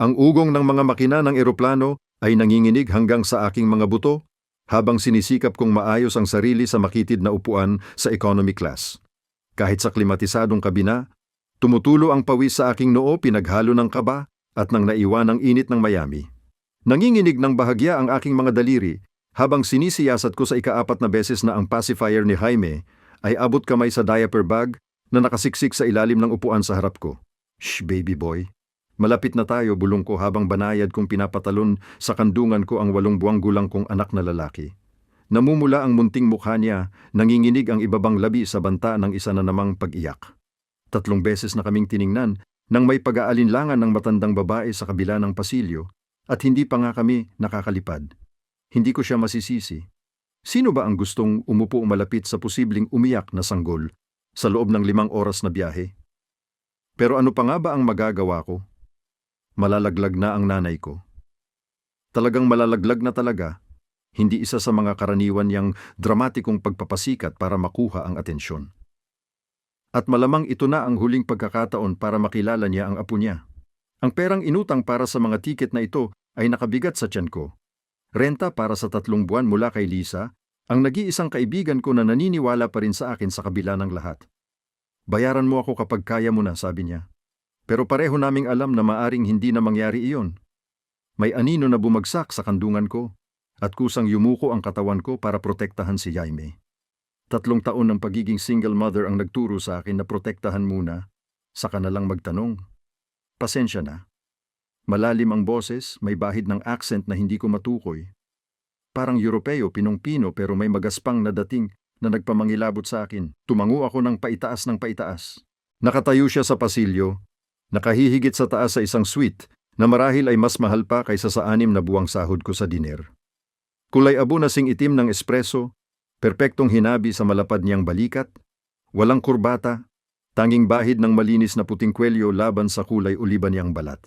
Ang ugong ng mga makina ng eroplano ay nanginginig hanggang sa aking mga buto habang sinisikap kong maayos ang sarili sa makitid na upuan sa economy class. Kahit sa klimatisadong kabina, tumutulo ang pawis sa aking noo pinaghalo ng kaba at ng naiwan ng init ng Miami. Nanginginig ng bahagya ang aking mga daliri habang sinisiyasat ko sa ikaapat na beses na ang pacifier ni Jaime ay abot kamay sa diaper bag na nakasiksik sa ilalim ng upuan sa harap ko. Shh, baby boy. Malapit na tayo, bulong ko habang banayad kong pinapatalon sa kandungan ko ang 8 buwang gulang kong anak na lalaki. Namumula ang munting mukha niya, nanginginig ang ibabang labi sa banta ng isa na namang pag-iyak. 3 beses na kaming tiningnan nang may pag-aalinlangan ng matandang babae sa kabila ng pasilyo at hindi pa nga kami nakakalipad. Hindi ko siya masisisi. Sino ba ang gustong umupo malapit sa posibleng umiyak na sanggol sa loob ng 5 oras na biyahe? Pero ano pa nga ba ang magagawa ko? Malalaglag na ang nanay ko. Talagang malalaglag na talaga, hindi isa sa mga karaniwan niyang dramatikong pagpapasikat para makuha ang atensyon. At malamang ito na ang huling pagkakataon para makilala niya ang apo niya. Ang perang inutang para sa mga tiket na ito ay nakabigat sa tiyan ko. Renta para sa 3 buwan mula kay Lisa, ang nag-iisang kaibigan ko na naniniwala pa rin sa akin sa kabila ng lahat. Bayaran mo ako kapag kaya mo na, sabi niya. Pero pareho naming alam na maaring hindi na mangyari iyon. May anino na bumagsak sa kandungan ko at kusang yumuko ang katawan ko para protektahan si Jaime. 3 taon ng pagiging single mother ang nagturo sa akin na protektahan muna, saka na lang magtanong. Pasensya na. Malalim ang boses, may bahid ng accent na hindi ko matukoy. Parang Europeo, Pinong-Pino pero may magaspang na dating na nagpamangilabot sa akin. Tumango ako ng paitaas ng paitaas. Nakatayo siya sa pasilyo, nakahihigit sa taas sa isang suite na marahil ay mas mahal pa kaysa sa 6 na buwang sahod ko sa diner. Kulay abo na sing-itim ng espresso, perpektong hinabi sa malapad niyang balikat, walang kurbata, tanging bahid ng malinis na puting kwelyo laban sa kulay uliban niyang balat.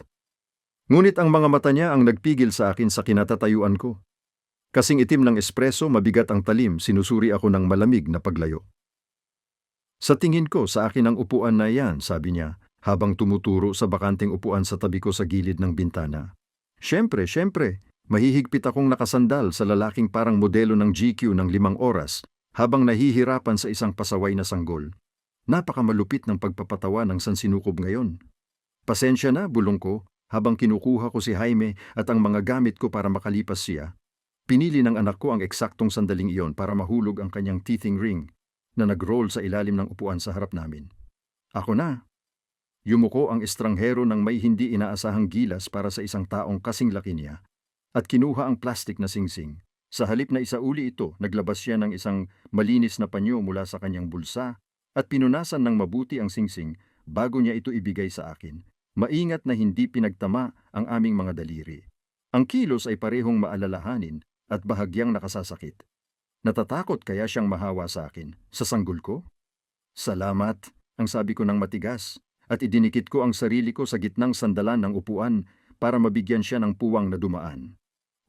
Ngunit ang mga mata niya ang nagpigil sa akin sa kinatatayuan ko. Kasing itim ng espresso, mabigat ang talim, sinusuri ako ng malamig na paglayo. Sa tingin ko, sa akin ang upuan na yan, sabi niya, habang tumuturo sa bakanting upuan sa tabi ko sa gilid ng bintana. Siyempre, mahihigpit akong nakasandal sa lalaking parang modelo ng GQ ng 5 oras habang nahihirapan sa isang pasaway na sanggol. Napakamalupit ng pagpapatawa ng sansinukob ngayon. Pasensya na, bulong ko, habang kinukuha ko si Jaime at ang mga gamit ko para makalipas siya. Pinili ng anak ko ang eksaktong sandaling iyon para mahulog ang kanyang teething ring na nag-roll sa ilalim ng upuan sa harap namin. Ako na. Yumuko ang estranghero ng may hindi inaasahang gilas para sa isang taong kasing laki niya at kinuha ang plastik na singsing. Sa halip na isauli ito, naglabas siya ng isang malinis na panyo mula sa kanyang bulsa at pinunasan ng mabuti ang singsing bago niya ito ibigay sa akin. Maingat na hindi pinagtama ang aming mga daliri. Ang kilos ay parehong maalalahanin at bahagyang nakasasakit. Natatakot kaya siyang mahawa sa akin. Sa sanggol ko? Salamat, ang sabi ko ng matigas. At idinikit ko ang sarili ko sa gitnang sandalan ng upuan para mabigyan siya ng puwang na dumaan.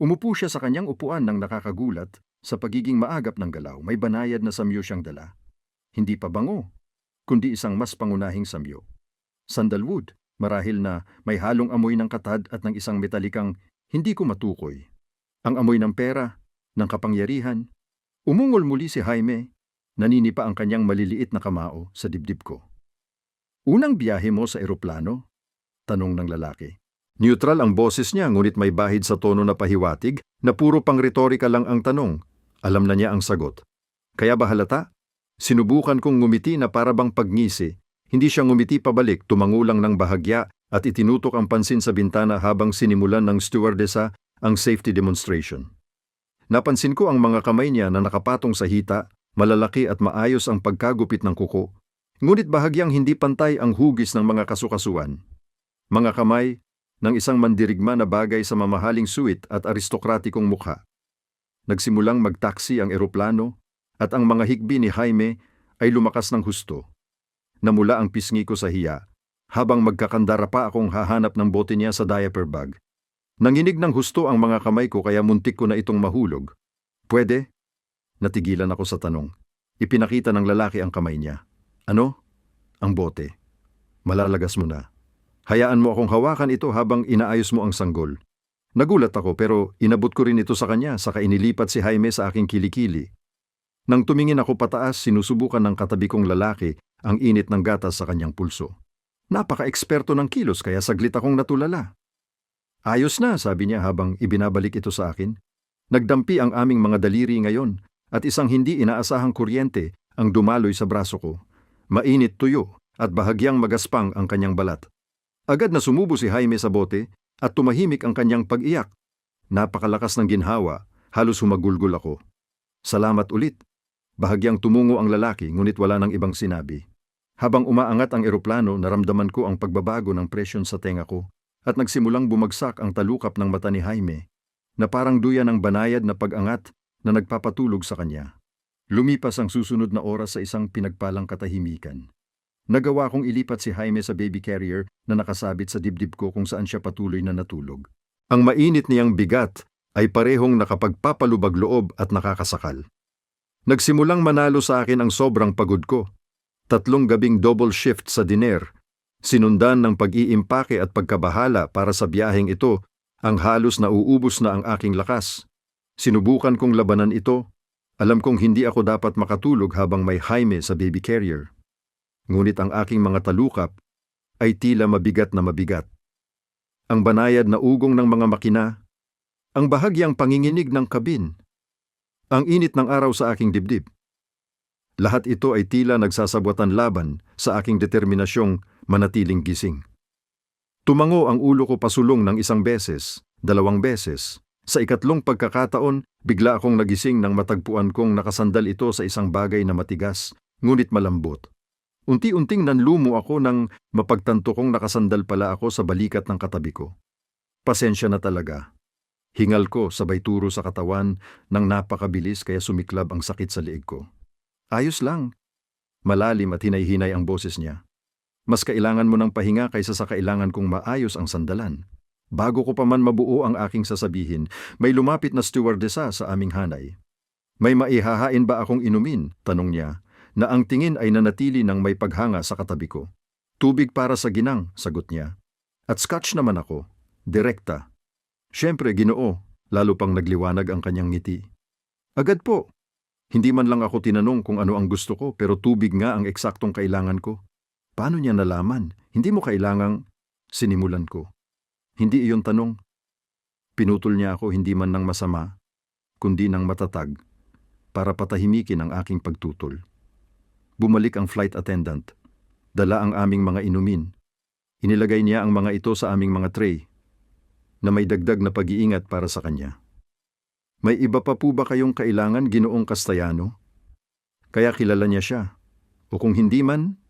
Umupo siya sa kanyang upuan nang nakakagulat sa pagiging maagap ng galaw. May banayad na samyo siyang dala. Hindi pa bango, kundi isang mas pangunahing samyo. Sandalwood, marahil na may halong amoy ng katad at ng isang metalikang hindi ko matukoy. Ang amoy ng pera, ng kapangyarihan. Umungol muli si Jaime, naninipa ang kanyang maliliit na kamao sa dibdib ko. Unang biyahe mo sa eroplano? Tanong ng lalaki. Neutral ang boses niya ngunit may bahid sa tono na pahiwatig na puro pang retorika lang ang tanong. Alam na niya ang sagot. Kaya ba halata? Sinubukan kong ngumiti na parabang pagngisi. Hindi siya ngumiti pabalik, tumangulang ng bahagya at itinutok ang pansin sa bintana habang sinimulan ng stewardessa ang safety demonstration. Napansin ko ang mga kamay niya na nakapatong sa hita, malalaki at maayos ang pagkagupit ng kuko. Ngunit bahagyang hindi pantay ang hugis ng mga kasukasuan. Mga kamay ng isang mandirigma na bagay sa mamahaling suit at aristokratikong mukha. Nagsimulang magtaksi ang eroplano at ang mga higbi ni Jaime ay lumakas ng husto. Namula ang pisngi ko sa hiya habang magkakandara pa akong hahanap ng bote niya sa diaper bag. Nanginig ng husto ang mga kamay ko kaya muntik ko na itong mahulog. Pwede? Natigilan ako sa tanong. Ipinakita ng lalaki ang kamay niya. Ano? Ang bote. Malalagas mo na. Hayaan mo akong hawakan ito habang inaayos mo ang sanggol. Nagulat ako pero inabot ko rin ito sa kanya saka inilipat si Jaime sa aking kilikili. Nang tumingin ako pataas, sinusubukan ng katabi kong lalaki ang init ng gatas sa kanyang pulso. Napaka-eksperto ng kilos kaya saglit akong natulala. Ayos na, sabi niya habang ibinabalik ito sa akin. Nagdampi ang aming mga daliri ngayon at isang hindi inaasahang kuryente ang dumaloy sa braso ko. Mainit tuyo at bahagyang magaspang ang kanyang balat. Agad na sumubo si Jaime sa bote at tumahimik ang kanyang pag-iyak. Napakalakas ng ginhawa, halos humagulgol ako. Salamat ulit. Bahagyang tumungo ang lalaki ngunit wala nang ibang sinabi. Habang umaangat ang eroplano, naramdaman ko ang pagbabago ng presyon sa tenga ko at nagsimulang bumagsak ang talukap ng mata ni Jaime na parang duyan ng banayad na pag-angat na nagpapatulog sa kanya. Lumipas ang susunod na oras sa isang pinagpalang katahimikan. Nagawa kong ilipat si Jaime sa baby carrier na nakasabit sa dibdib ko kung saan siya patuloy na natulog. Ang mainit niyang bigat ay parehong nakapagpapalubag loob at nakakasakal. Nagsimulang manalo sa akin ang sobrang pagod ko. 3 gabing double shift sa diner, sinundan ng pag-iimpake at pagkabahala para sa biyaheng ito, ang halos nauubos na ang aking lakas. Sinubukan kong labanan ito. Alam kong hindi ako dapat makatulog habang may Jaime sa baby carrier. Ngunit ang aking mga talukap ay tila mabigat na mabigat. Ang banayad na ugong ng mga makina, ang bahagyang panginginig ng kabin, ang init ng araw sa aking dibdib. Lahat ito ay tila nagsasabwatan laban sa aking determinasyong manatiling gising. Tumango ang ulo ko pasulong ng 1 beses, 2 beses. Sa ikatlong pagkakataon, bigla akong nagising nang matagpuan kong nakasandal ito sa isang bagay na matigas, ngunit malambot. Unti-unting nanlumo ako nang mapagtanto kong nakasandal pala ako sa balikat ng katabi ko. Pasensya na talaga. Hingal ko sabay turo sa katawan ng napakabilis kaya sumiklab ang sakit sa liig ko. Ayos lang. Malalim at hinay-hinay ang boses niya. Mas kailangan mo ng pahinga kaysa sa kailangan kong maayos ang sandalan. Bago ko pa man mabuo ang aking sasabihin, may lumapit na stewardesa sa aming hanay. May maihahain ba akong inumin? Tanong niya, na ang tingin ay nanatili ng may paghanga sa katabi ko. Tubig para sa ginang, sagot niya. At scotch naman ako, direkta. Siyempre, Ginoo, lalo pang nagliwanag ang kanyang ngiti. Agad po. Hindi man lang ako tinanong kung ano ang gusto ko, pero tubig nga ang eksaktong kailangan ko. Paano niya nalaman? Hindi mo kailangang... Sinimulan ko. Hindi iyon tanong. Pinutol niya ako hindi man ng masama, kundi ng matatag, para patahimikin ang aking pagtutol. Bumalik ang flight attendant. Dala ang aming mga inumin. Inilagay niya ang mga ito sa aming mga tray, na may dagdag na pag-iingat para sa kanya. May iba pa po ba kayong kailangan, Ginoong Castellano? Kaya kilala niya siya. O kung hindi man,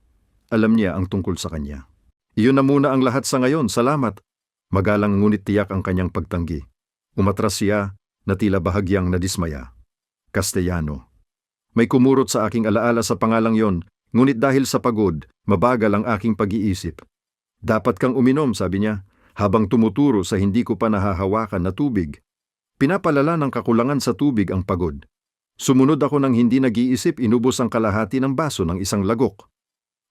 alam niya ang tungkol sa kanya. Iyon na muna ang lahat sa ngayon, salamat. Magalang ngunit tiyak ang kanyang pagtanggi. Umatras siya na tila bahagyang nadismaya. Castellano. May kumurot sa aking alaala sa pangalang yon, ngunit dahil sa pagod, mabagal ang aking pag-iisip. Dapat kang uminom, sabi niya, habang tumuturo sa hindi ko pa nahahawakan na tubig. Pinapalala ng kakulangan sa tubig ang pagod. Sumunod ako ng hindi nag-iisip, inubos ang kalahati ng baso ng isang lagok.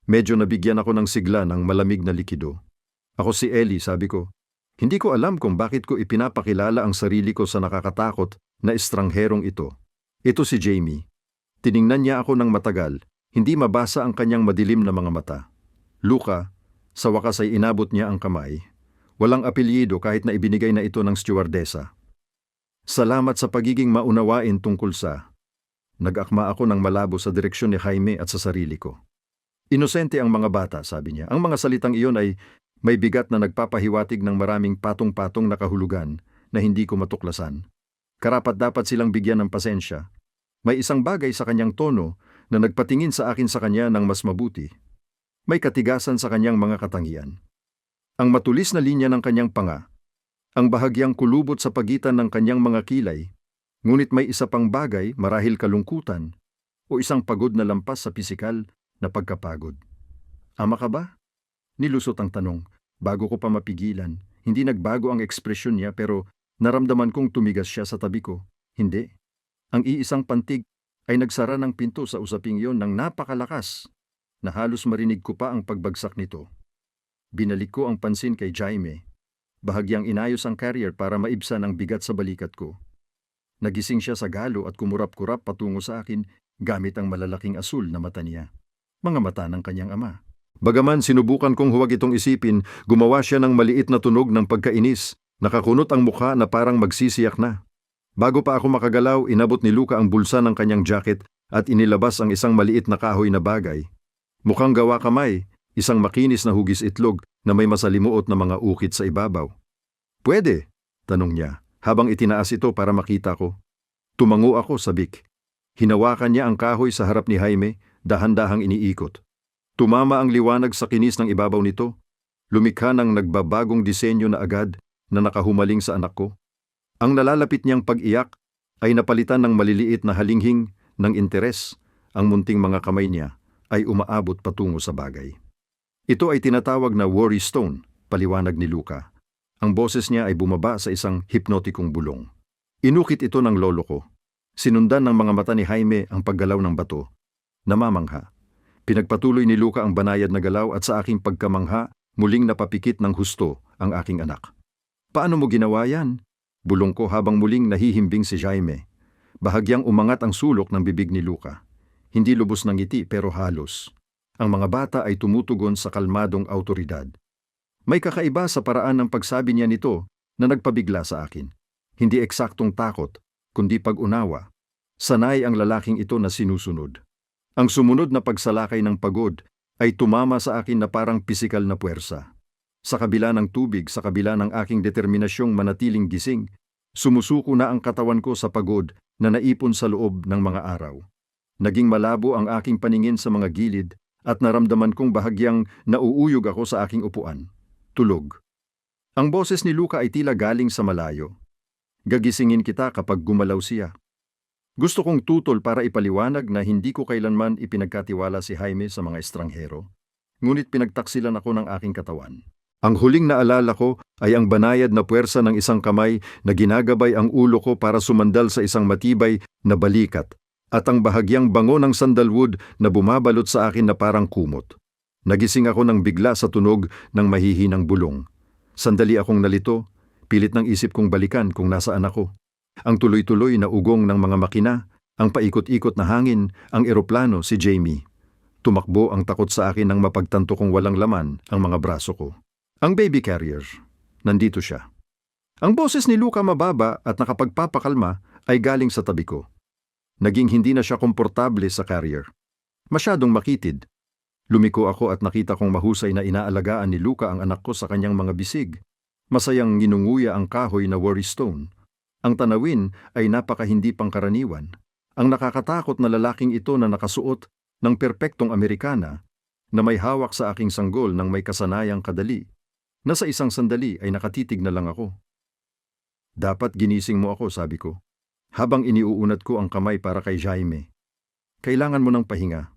Medyo nabigyan ako ng sigla ng malamig na likido. Ako si Ellie, sabi ko. Hindi ko alam kung bakit ko ipinapakilala ang sarili ko sa nakakatakot na estrangherong ito. Ito si Jamie. Tiningnan niya ako ng matagal, hindi mabasa ang kanyang madilim na mga mata. Luka, sa wakas ay inabot niya ang kamay. Walang apelyido kahit na ibinigay na ito ng stewardesa. Salamat sa pagiging maunawain tungkol sa... Nag-akma ako ng malabo sa direksyon ni Jaime at sa sarili ko. Inosente ang mga bata, sabi niya. Ang mga salitang iyon ay may bigat na nagpapahiwatig ng maraming patong-patong na kahulugan na hindi ko matuklasan. Karapat-dapat silang bigyan ng pasensya. May isang bagay sa kanyang tono na nagpatingin sa akin sa kanya ng mas mabuti. May katigasan sa kanyang mga katangian. Ang matulis na linya ng kanyang panga, ang bahagyang kulubot sa pagitan ng kanyang mga kilay, ngunit may isa pang bagay, marahil kalungkutan, o isang pagod na lampas sa pisikal na pagkapagod. Ama ka ba? Nilusot ang tanong, bago ko pa mapigilan. Hindi nagbago ang ekspresyon niya pero naramdaman kong tumigas siya sa tabi ko. Hindi. Ang iisang pantig ay nagsara ng pinto sa usaping iyon ng napakalakas na halos marinig ko pa ang pagbagsak nito. Binalik ko ang pansin kay Jaime. Bahagyang inayos ang carrier para maibsan ang bigat sa balikat ko. Nagising siya sa galo at kumurap-kurap patungo sa akin gamit ang malalaking asul na mata niya. Mga mata ng kanyang ama. Bagaman sinubukan kong huwag itong isipin, gumawa siya ng maliit na tunog ng pagkainis. Nakakunot ang mukha na parang magsisiyak na. Bago pa ako makagalaw, inabot ni Luca ang bulsa ng kanyang jacket at inilabas ang isang maliit na kahoy na bagay. Mukhang gawa kamay, isang makinis na hugis itlog na may masalimuot na mga ukit sa ibabaw. Pwede, tanong niya, habang itinaas ito para makita ko. Tumango ako, sabik. Hinawakan niya ang kahoy sa harap ni Jaime, dahan-dahang iniikot. Tumama ang liwanag sa kinis ng ibabaw nito. Lumikha ng nagbabagong disenyo na agad na nakahumaling sa anak ko. Ang nalalapit niyang pag-iyak ay napalitan ng maliliit na halinghing ng interes. Ang munting mga kamay niya ay umaabot patungo sa bagay. Ito ay tinatawag na worry stone, paliwanag ni Luca. Ang boses niya ay bumaba sa isang hipnotikong bulong. Inukit ito ng lolo ko. Sinundan ng mga mata ni Jaime ang paggalaw ng bato. Namamangha. Pinagpatuloy ni Luca ang banayad na galaw at sa aking pagkamangha, muling napapikit ng husto ang aking anak. Paano mo ginawa yan? Bulong ko habang muling nahihimbing si Jaime. Bahagyang umangat ang sulok ng bibig ni Luca. Hindi lubos ng ngiti pero halos. Ang mga bata ay tumutugon sa kalmadong autoridad. May kakaiba sa paraan ng pagsabi niya nito na nagpabigla sa akin. Hindi eksaktong takot, kundi pag-unawa. Sanay ang lalaking ito na sinusunod. Ang sumunod na pagsalakay ng pagod ay tumama sa akin na parang pisikal na puwersa. Sa kabila ng tubig, sa kabila ng aking determinasyong manatiling gising, sumusuko na ang katawan ko sa pagod na naipon sa loob ng mga araw. Naging malabo ang aking paningin sa mga gilid at naramdaman kong bahagyang nauuyog ako sa aking upuan. Tulog. Ang boses ni Luca ay tila galing sa malayo. Gagisingin kita kapag gumalaw siya. Gusto kong tutol para ipaliwanag na hindi ko kailanman ipinagkatiwala si Jaime sa mga estranghero. Ngunit pinagtaksilan ako ng aking katawan. Ang huling naalala ko ay ang banayad na puwersa ng isang kamay na ginagabay ang ulo ko para sumandal sa isang matibay na balikat at ang bahagyang bango ng sandalwood na bumabalot sa akin na parang kumot. Nagising ako ng bigla sa tunog ng mahihinang bulong. Sandali akong nalito, pilit ng isip kong balikan kung nasaan ako. Ang tuloy-tuloy na ugong ng mga makina, ang paikot-ikot na hangin, ang eroplano, si Jamie. Tumakbo ang takot sa akin nang mapagtanto kong walang laman ang mga braso ko. Ang baby carrier, nandito siya. Ang boses ni Luca mababa at nakapagpapakalma ay galing sa tabi ko. Naging hindi na siya komportable sa carrier. Masyadong makitid. Lumiko ako at nakita kong mahusay na inaalagaan ni Luca ang anak ko sa kanyang mga bisig. Masayang ginunguya ang kahoy na worry stone. Ang tanawin ay napakahindi pangkaraniwan. Ang nakakatakot na lalaking ito na nakasuot ng perpektong Amerikana na may hawak sa aking sanggol ng may kasanayang kadali. Nasa isang sandali ay nakatitig na lang ako. Dapat ginising mo ako, sabi ko, habang iniuunat ko ang kamay para kay Jaime. Kailangan mo ng pahinga.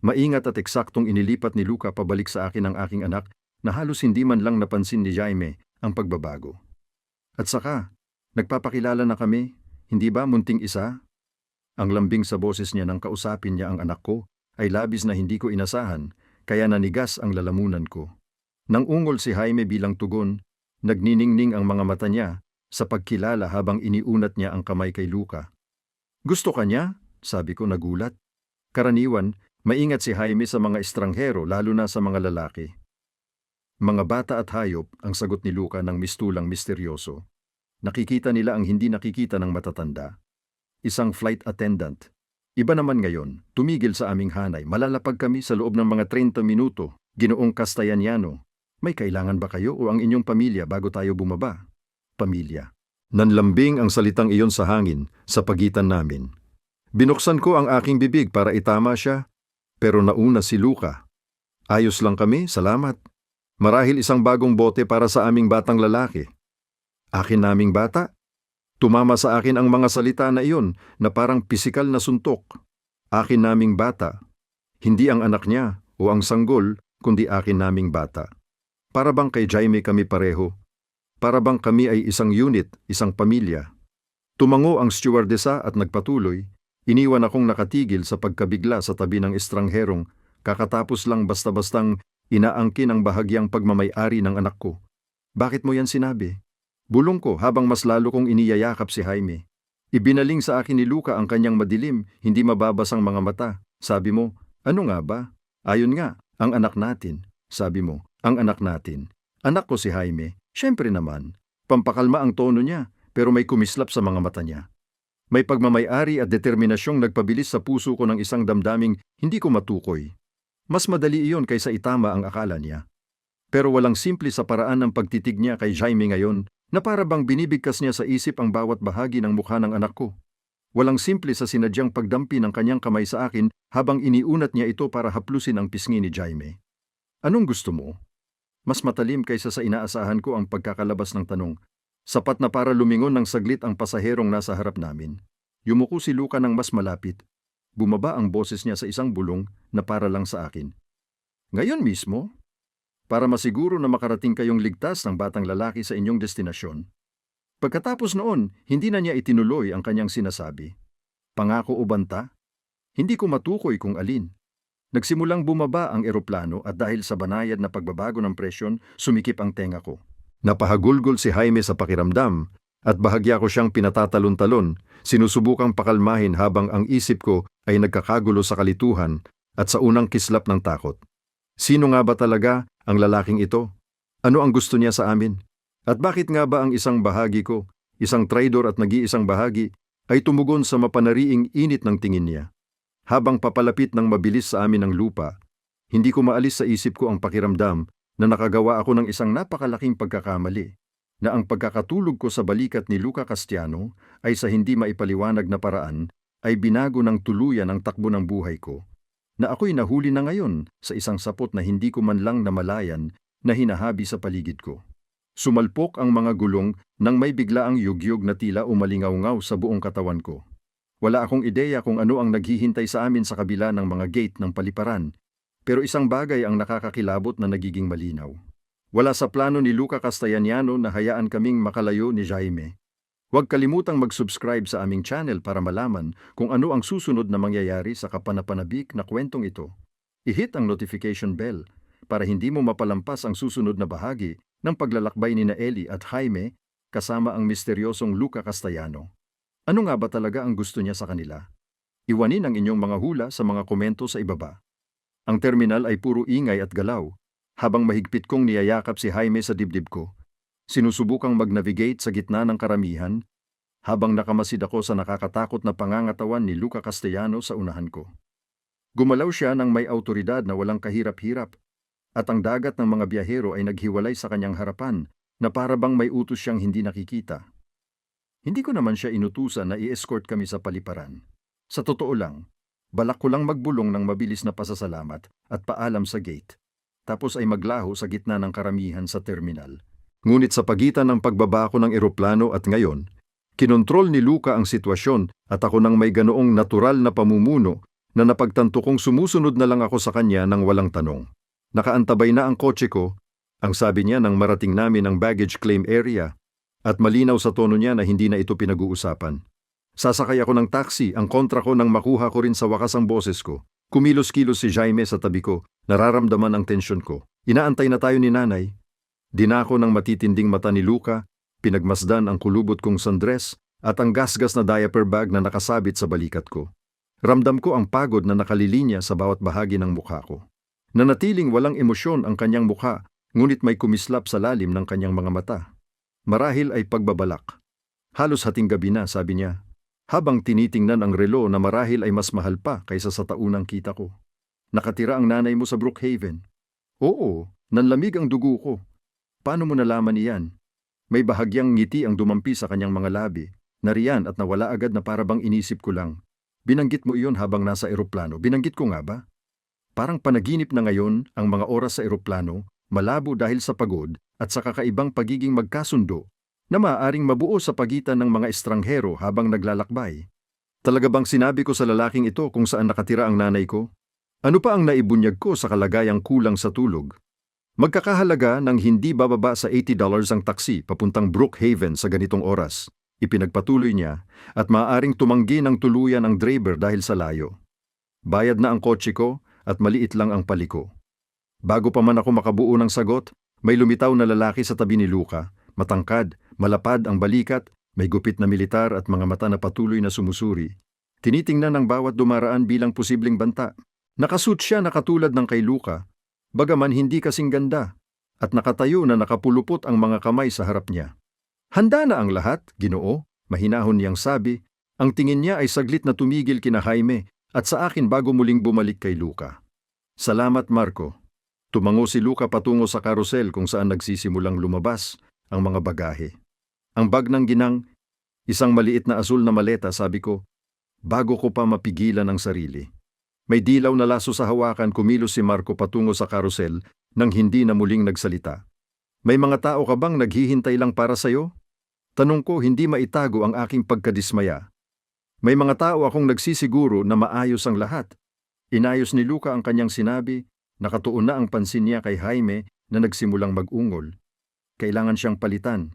Maingat at eksaktong inilipat ni Luca pabalik sa akin ang aking anak na halos hindi man lang napansin ni Jaime ang pagbabago. At saka, nagpapakilala na kami, hindi ba munting isa? Ang lambing sa boses niya nang kausapin niya ang anak ko ay labis na hindi ko inasahan, kaya nanigas ang lalamunan ko. Nang ungol si Jaime bilang tugon, nagniningning ang mga mata niya sa pagkilala habang iniunat niya ang kamay kay Luca. Gusto ka niya? Sabi ko nagulat. Karaniwan, maingat si Jaime sa mga estranghero lalo na sa mga lalaki. Mga bata at hayop, ang sagot ni Luca ng mistulang misteryoso. Nakikita nila ang hindi nakikita ng matatanda. Isang flight attendant. Iba naman ngayon, tumigil sa aming hanay, malalapag kami sa loob ng mga 30 minuto, Ginoong Castellano. May kailangan ba kayo o ang inyong pamilya bago tayo bumaba? Pamilya. Nanlambing ang salitang iyon sa hangin sa pagitan namin. Binuksan ko ang aking bibig para itama siya, pero nauna si Luca. Ayos lang kami, salamat. Marahil isang bagong bote para sa aming batang lalaki. Akin naming bata? Tumama sa akin ang mga salita na iyon na parang pisikal na suntok. Akin naming bata. Hindi ang anak niya o ang sanggol, kundi akin naming bata. Para bang kay Jaime kami pareho? Para bang kami ay isang unit, isang pamilya? Tumango ang stewardesa at nagpatuloy. Iniwan akong nakatigil sa pagkabigla sa tabi ng estrangherong kakatapos lang basta-bastang Inaangkin ang bahagyang pagmamay-ari ng anak ko. Bakit mo yan sinabi? Bulong ko habang mas lalo kong iniyayakap si Jaime. Ibinaling sa akin ni Luca ang kanyang madilim, hindi mababasang mga mata. Sabi mo, ano nga ba? Ayon nga, ang anak natin. Sabi mo, ang anak natin. Anak ko si Jaime. Siyempre naman. Pampakalma ang tono niya, pero may kumislap sa mga mata niya. May pagmamay-ari at determinasyong nagpabilis sa puso ko ng isang damdaming hindi ko matukoy. Mas madali iyon kaysa itama ang akala niya. Pero walang simple sa paraan ng pagtitig niya kay Jaime ngayon na para bang binibigkas niya sa isip ang bawat bahagi ng mukha ng anak ko. Walang simple sa sinadyang pagdampi ng kanyang kamay sa akin habang iniunat niya ito para haplusin ang pisngi ni Jaime. Anong gusto mo? Mas matalim kaysa sa inaasahan ko ang pagkakalabas ng tanong. Sapat na para lumingon ng saglit ang pasaherong nasa harap namin. Yumuko si Luca ng mas malapit. Bumaba ang boses niya sa isang bulong na para lang sa akin. Ngayon mismo? Para masiguro na makarating kayong ligtas ng batang lalaki sa inyong destinasyon. Pagkatapos noon, hindi na niya itinuloy ang kanyang sinasabi. Pangako o banta? Hindi ko matukoy kung alin. Nagsimulang bumaba ang eroplano at dahil sa banayad na pagbabago ng presyon, sumikip ang tenga ko. Napahagulgol si Jaime sa pakiramdam at bahagya ko siyang pinatatalon-talon, sinusubukang pakalmahin habang ang isip ko ay nagkakagulo sa kalituhan at sa unang kislap ng takot. Sino nga ba talaga ang lalaking ito? Ano ang gusto niya sa amin? At bakit nga ba ang isang bahagi ko, isang traidor at nag-iisang bahagi, ay tumugon sa mapanariing init ng tingin niya? Habang papalapit ng mabilis sa amin ang lupa, hindi ko maalis sa isip ko ang pakiramdam na nakagawa ako ng isang napakalaking pagkakamali, na ang pagkakatulog ko sa balikat ni Luca Castiano ay sa hindi maipaliwanag na paraan ay binago ng tuluyan ang takbo ng buhay ko, na ako'y nahuli na ngayon sa isang sapot na hindi ko man lang namalayan na hinahabi sa paligid ko. Sumalpok ang mga gulong nang may biglaang yugyug na tila umalingaw-ngaw sa buong katawan ko. Wala akong ideya kung ano ang naghihintay sa amin sa kabila ng mga gate ng paliparan, pero isang bagay ang nakakakilabot na nagiging malinaw. Wala sa plano ni Luca Castellano na hayaan kaming makalayo ni Jaime. Huwag kalimutang mag-subscribe sa aming channel para malaman kung ano ang susunod na mangyayari sa kapanapanabik na kwentong ito. I-hit ang notification bell para hindi mo mapalampas ang susunod na bahagi ng paglalakbay ni Ellie at Jaime kasama ang misteryosong Luca Castellano. Ano nga ba talaga ang gusto niya sa kanila? Iwanin ang inyong mga hula sa mga komento sa ibaba. Ang terminal ay puro ingay at galaw, habang mahigpit kong niyayakap si Jaime sa dibdib ko. Sinusubukang mag-navigate sa gitna ng karamihan, habang nakamasid ako sa nakakatakot na pangangatawan ni Luca Castellano sa unahan ko. Gumalaw siya ng may autoridad na walang kahirap-hirap, at ang dagat ng mga biyahero ay naghiwalay sa kanyang harapan na para bang may utos siyang hindi nakikita. Hindi ko naman siya inutusan na i-escort kami sa paliparan. Sa totoo lang, balak ko lang magbulong ng mabilis na pasasalamat at paalam sa gate, tapos ay maglaho sa gitna ng karamihan sa terminal. Ngunit sa pagitan ng pagbaba ko ng eroplano at ngayon, kinontrol ni Luca ang sitwasyon at ako nang may ganoong natural na pamumuno na napagtanto kong sumusunod na lang ako sa kanya nang walang tanong. Nakaantabay na ang kotse ko, ang sabi niya nang marating namin ang baggage claim area, at malinaw sa tono niya na hindi na ito pinag-uusapan. Sasakay ako ng taxi, ang kontra ko nang makuha ko rin sa wakas ang boses ko. Kumilos-kilos si Jaime sa tabi ko, nararamdaman ang tensyon ko. Inaantay na tayo ni nanay. Dinako ng matitinding mata ni Luca, pinagmasdan ang kulubot kong sundress at ang gasgas na diaper bag na nakasabit sa balikat ko. Ramdam ko ang pagod na nakalilinya sa bawat bahagi ng mukha ko. Nanatiling walang emosyon ang kanyang mukha, ngunit may kumislap sa lalim ng kanyang mga mata. Marahil ay pagbabalak. Halos hating gabi na, sabi niya, habang tinitingnan ang relo na marahil ay mas mahal pa kaysa sa taunang kita ko. Nakatira ang nanay mo sa Brookhaven. Oo, nanlamig ang dugo ko. Paano mo nalaman iyan? May bahagyang ngiti ang dumampi sa kanyang mga labi. Nariyan at nawala agad na parabang inisip ko lang. Binanggit mo iyon habang nasa eroplano. Binanggit ko nga ba? Parang panaginip na ngayon ang mga oras sa eroplano, malabo dahil sa pagod at sa kakaibang pagiging magkasundo na maaaring mabuo sa pagitan ng mga estranghero habang naglalakbay. Talaga bang sinabi ko sa lalaking ito kung saan nakatira ang nanay ko? Ano pa ang naibunyag ko sa kalagayang kulang sa tulog? Magkakahalaga ng hindi bababa sa $80 ang taksi papuntang Brookhaven sa ganitong oras. Ipinagpatuloy niya at maaaring tumanggi ng tuluyan ang driver dahil sa layo. Bayad na ang kotse ko at maliit lang ang paliko. Bago pa man ako makabuo ng sagot, may lumitaw na lalaki sa tabi ni Luca, matangkad, malapad ang balikat, may gupit na militar at mga mata na patuloy na sumusuri. Tinitingnan ng bawat dumaraan bilang posibleng banta. Nakasuot siya na katulad ng kay Luca, bagaman hindi kasing ganda, at nakatayo na nakapulupot ang mga kamay sa harap niya. Handa na ang lahat, Ginoo, mahinahon niyang sabi. Ang tingin niya ay saglit na tumigil kina Jaime at sa akin bago muling bumalik kay Luca. Salamat, Marco. Tumango si Luca patungo sa karusel kung saan nagsisimulang lumabas ang mga bagahe. Ang bag ng ginang, isang maliit na asul na maleta, sabi ko, bago ko pa mapigilan ang sarili. May dilaw na laso sa hawakan, kumilos si Marco patungo sa karusel nang hindi na muling nagsalita. May mga tao ka bang naghihintay lang para sayo? Tanong ko, hindi maitago ang aking pagkadismaya. May mga tao akong nagsisiguro na maayos ang lahat. Inayos ni Luca ang kanyang sinabi, nakatuon na ang pansin niya kay Jaime na nagsimulang mag-ungol. Kailangan siyang palitan.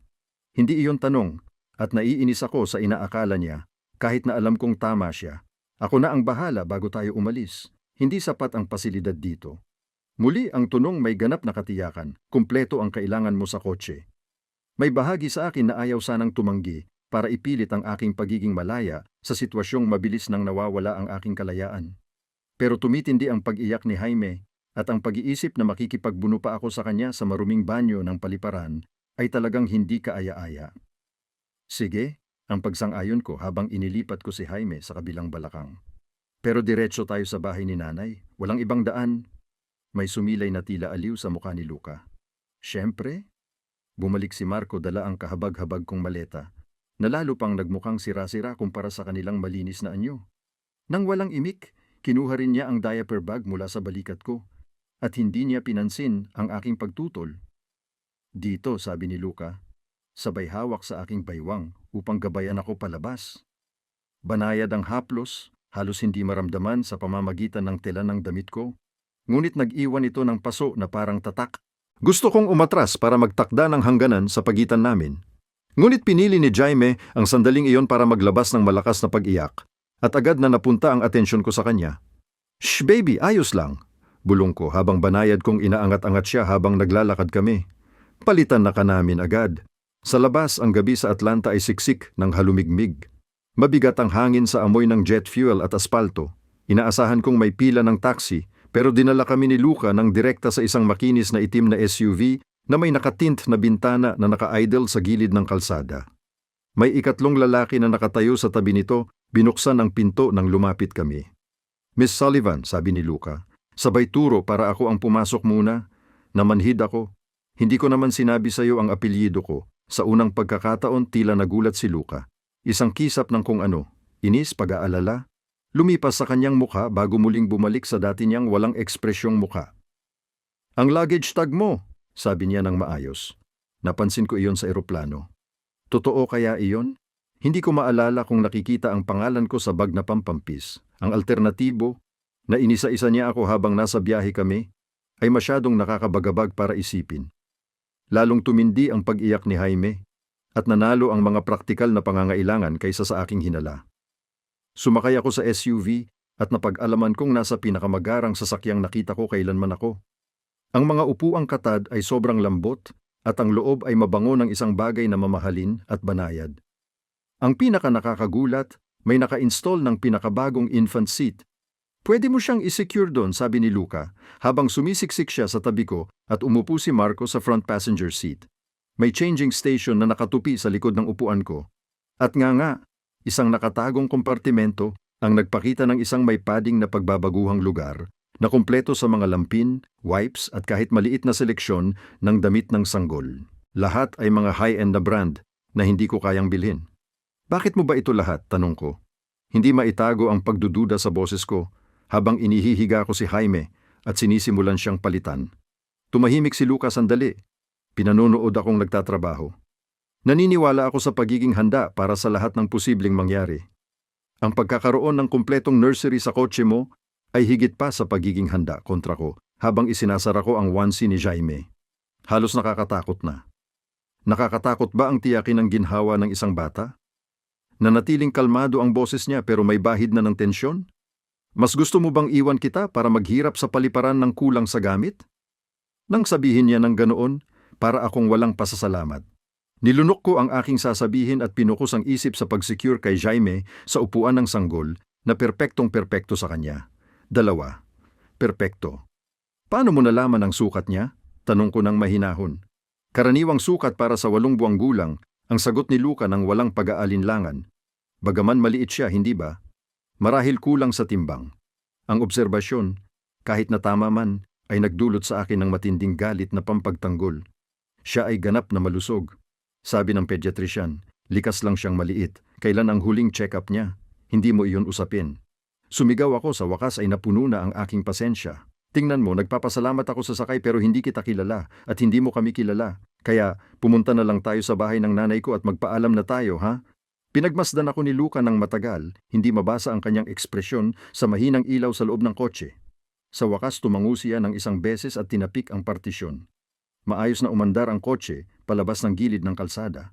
Hindi iyon tanong, at naiinis ako sa inaakala niya, kahit na alam kong tama siya. Ako na ang bahala bago tayo umalis. Hindi sapat ang pasilidad dito. Muli ang tunong may ganap na katiyakan, kumpleto ang kailangan mo sa kotse. May bahagi sa akin na ayaw sanang tumanggi para ipilit ang aking pagiging malaya sa sitwasyong mabilis nang nawawala ang aking kalayaan. Pero tumitindi ang pag-iyak ni Jaime at ang pag-iisip na makikipagbuno pa ako sa kanya sa maruming banyo ng paliparan ay talagang hindi kaaya-aya. Sige, ang pagsang-ayon ko habang inilipat ko si Jaime sa kabilang balakang. Pero diretso tayo sa bahay ni nanay, walang ibang daan. May sumilay na tila aliw sa mukha ni Luca. Siyempre, bumalik si Marco dala ang kahabag-habag kong maleta, na lalo pang nagmukhang sira-sira kumpara sa kanilang malinis na anyo. Nang walang imik, kinuha rin niya ang diaper bag mula sa balikat ko, at hindi niya pinansin ang aking pagtutol. Dito, sabi ni Luca, sabay hawak sa aking baywang upang gabayan ako palabas. Banayad ang haplos, halos hindi maramdaman sa pamamagitan ng tela ng damit ko, ngunit nag-iwan ito ng paso na parang tatak. Gusto kong umatras para magtakda ng hangganan sa pagitan namin. Ngunit pinili ni Jaime ang sandaling iyon para maglabas ng malakas na pag-iyak, at agad na napunta ang atensyon ko sa kanya. Shh baby, ayos lang, bulong ko habang banayad kong inaangat-angat siya habang naglalakad kami. Palitan na ka namin agad. Sa labas, ang gabi sa Atlanta ay siksik ng halumigmig. Mabigat ang hangin sa amoy ng jet fuel at aspalto. Inaasahan kong may pila ng taxi, pero dinala kami ni Luca ng direkta sa isang makinis na itim na SUV na may nakatint na bintana na naka-idle sa gilid ng kalsada. May ikatlong lalaki na nakatayo sa tabi nito, binuksan ang pinto nang lumapit kami. Miss Sullivan, sabi ni Luca, sabay turo para ako ang pumasok muna. Namanhid ako. Hindi ko naman sinabi sa iyo ang apelyido ko. Sa unang pagkakataon, tila nagulat si Luca. Isang kisap ng kung ano, inis, pag-aalala. Lumipas sa kanyang mukha bago muling bumalik sa dati niyang walang ekspresyong mukha. Ang luggage tag mo, sabi niya ng maayos. Napansin ko iyon sa eroplano. Totoo kaya iyon? Hindi ko maalala kung nakikita ang pangalan ko sa bag na pampampis. Ang alternatibo, na inisa-isa niya ako habang nasa biyahe kami, ay masyadong nakakabagabag para isipin. Lalong tumindi ang pag-iyak ni Jaime at nanalo ang mga praktikal na pangangailangan kaysa sa aking hinala. Sumakay ako sa SUV at napag-alaman kong nasa pinakamagarang sasakyang nakita ko kailanman ako. Ang mga upuang katad ay sobrang lambot at ang loob ay mabango ng isang bagay na mamahalin at banayad. Ang pinaka-nakakagulat, may naka-install ng pinakabagong infant seat. Pwede mo siyang i-secure doon, sabi ni Luca, habang sumisiksik siya sa tabi ko at umupo si Marco sa front passenger seat. May changing station na nakatupi sa likod ng upuan ko. At nga, isang nakatagong kompartimento ang nagpakita ng isang may padding na pagbabaguhang lugar na kumpleto sa mga lampin, wipes at kahit maliit na seleksyon ng damit ng sanggol. Lahat ay mga high-end na brand na hindi ko kayang bilhin. Bakit mo ba ito lahat? Tanong ko. Hindi maitago ang pagdududa sa boses ko habang inihihiga ko si Jaime at sinisimulan siyang palitan. Tumahimik si Luca sandali. Pinanonood akong nagtatrabaho. Naniniwala ako sa pagiging handa para sa lahat ng posibleng mangyari. Ang pagkakaroon ng kumpletong nursery sa kotse mo ay higit pa sa pagiging handa kontra ko habang isinasara ko ang onesie ni Jaime. Halos nakakatakot na. Nakakatakot ba ang tiyakin ng ginhawa ng isang bata? Nanatiling kalmado ang boses niya pero may bahid na ng tensyon? Mas gusto mo bang iwan kita para maghirap sa paliparan ng kulang sa gamit? Nang sabihin niya ng ganoon, para akong walang pasasalamat. Nilunok ko ang aking sasabihin at pinukos ang isip sa pag-secure kay Jaime sa upuan ng sanggol na perpektong-perpekto sa kanya. 2. Perpekto. Paano mo nalaman ang sukat niya? Tanong ko ng mahinahon. Karaniwang sukat para sa 8 buwang gulang, ang sagot ni Luca ng walang pag-aalinlangan. Bagaman maliit siya, hindi ba? Marahil kulang sa timbang. Ang obserbasyon, kahit na tama man, ay nagdulot sa akin ng matinding galit na pampagtanggol. Siya ay ganap na malusog. Sabi ng pediatrician, likas lang siyang maliit. Kailan ang huling check-up niya? Hindi mo iyon usapin. Sumigaw ako, sa wakas ay napuno na ang aking pasensya. Tingnan mo, nagpapasalamat ako sa sakay pero hindi kita kilala at hindi mo kami kilala. Kaya pumunta na lang tayo sa bahay ng nanay ko at magpaalam na tayo, ha? Pinagmasdan ako ni Luca ng matagal, hindi mabasa ang kanyang ekspresyon sa mahinang ilaw sa loob ng kotse. Sa wakas tumango siya ng isang beses at tinapik ang partisyon. Maayos na umandar ang kotse palabas ng gilid ng kalsada.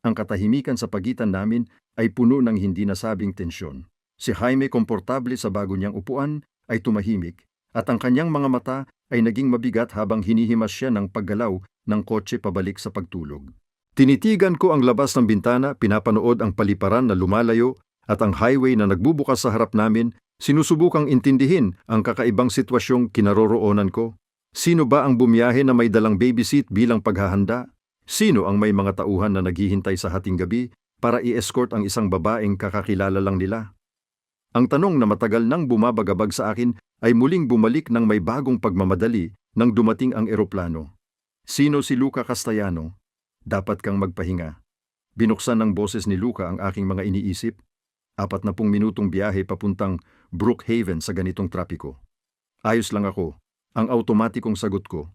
Ang katahimikan sa pagitan namin ay puno ng hindi nasabing tensyon. Si Jaime, komportable sa bago niyang upuan, ay tumahimik at ang kanyang mga mata ay naging mabigat habang hinihimas siya ng paggalaw ng kotse pabalik sa pagtulog. Tinitigan ko ang labas ng bintana, pinapanood ang paliparan na lumalayo at ang highway na nagbubukas sa harap namin, sinusubukang intindihin ang kakaibang sitwasyong kinaroroonan ko. Sino ba ang bumiyahe na may dalang baby seat bilang paghahanda? Sino ang may mga tauhan na naghihintay sa hating gabi para i-escort ang isang babaeng kakakilala lang nila? Ang tanong na matagal nang bumabagabag sa akin ay muling bumalik ng may bagong pagmamadali nang dumating ang eroplano. Sino si Luca Castellano? Dapat kang magpahinga. Binuksan ng boses ni Luca ang aking mga iniisip. 40 minutong biyahe papuntang Brookhaven sa ganitong trapiko. Ayos lang ako. Ang automatikong sagot ko.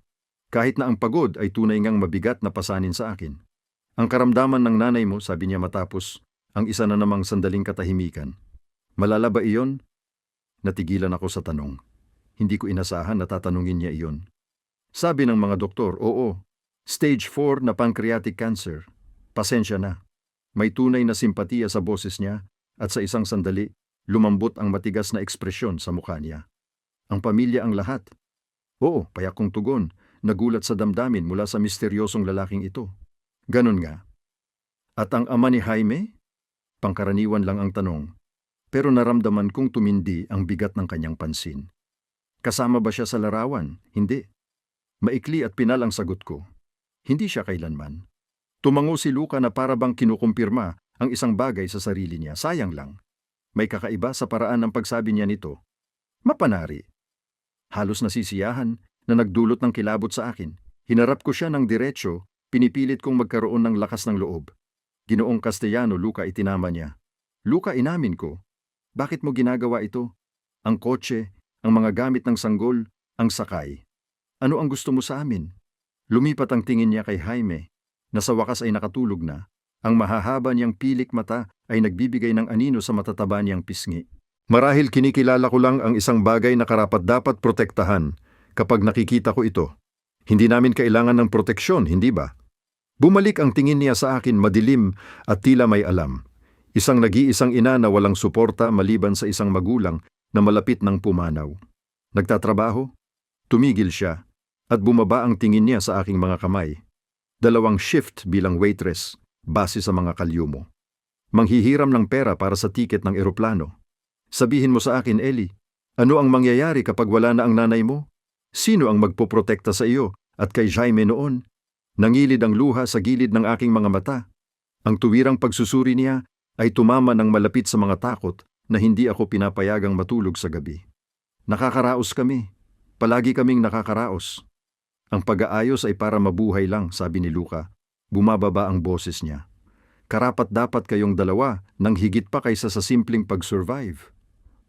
Kahit na ang pagod ay tunay ngang mabigat na pasanin sa akin. Ang karamdaman ng nanay mo, sabi niya matapos, ang isa na namang sandaling katahimikan. Malala ba iyon? Natigilan ako sa tanong. Hindi ko inasahan na tatanungin niya iyon. Sabi ng mga doktor, oo, stage 4 na pancreatic cancer. Pasensya na. May tunay na simpatiya sa boses niya at sa isang sandali, lumambot ang matigas na ekspresyon sa mukha niya. Ang pamilya ang lahat. Oo, payak kong tugon, nagulat sa damdamin mula sa misteryosong lalaking ito. Ganon nga. At ang ama ni Jaime? Pangkaraniwan lang ang tanong. Pero naramdaman kong tumindi ang bigat ng kanyang pansin. Kasama ba siya sa larawan? Hindi. Maikli at pinal ang sagot ko. Hindi siya kailanman. Tumango si Luca na para bang kinukumpirma ang isang bagay sa sarili niya. Sayang lang. May kakaiba sa paraan ng pagsabi niya nito. Mapanari. Halos nasisiyahan na nagdulot ng kilabot sa akin. Hinarap ko siya ng diretsyo, pinipilit kong magkaroon ng lakas ng loob. Ginoong Castellano, Luca, itinama niya. Luca, inamin ko. Bakit mo ginagawa ito? Ang kotse, ang mga gamit ng sanggol, ang sakay. Ano ang gusto mo sa amin? Lumipat ang tingin niya kay Jaime, na sa wakas ay nakatulog na. Ang mahahaba niyang pilik mata ay nagbibigay ng anino sa matataba niyang pisngi. Marahil kinikilala ko lang ang isang bagay na karapat-dapat protektahan kapag nakikita ko ito. Hindi namin kailangan ng proteksyon, hindi ba? Bumalik ang tingin niya sa akin, madilim at tila may alam. Isang nag-iisang ina na walang suporta maliban sa isang magulang na malapit ng pumanaw. Nagtatrabaho? Tumigil siya at bumaba ang tingin niya sa aking mga kamay. 2 shift bilang waitress, base sa mga kalyo mo. Manghihiram ng pera para sa tiket ng eroplano. Sabihin mo sa akin, Ellie, ano ang mangyayari kapag wala na ang nanay mo? Sino ang magpoprotekta sa iyo at kay Jaime noon? Nangilid ang luha sa gilid ng aking mga mata. Ang tuwirang pagsusuri niya ay tumama ng malapit sa mga takot na hindi ako pinapayagang matulog sa gabi. Nakakaraos kami. Palagi kaming nakakaraos. Ang pag-aayos ay para mabuhay lang, sabi ni Luca. Bumababa ang boses niya. Karapat-dapat kayong dalawa nang higit pa kaysa sa simpleng pag-survive.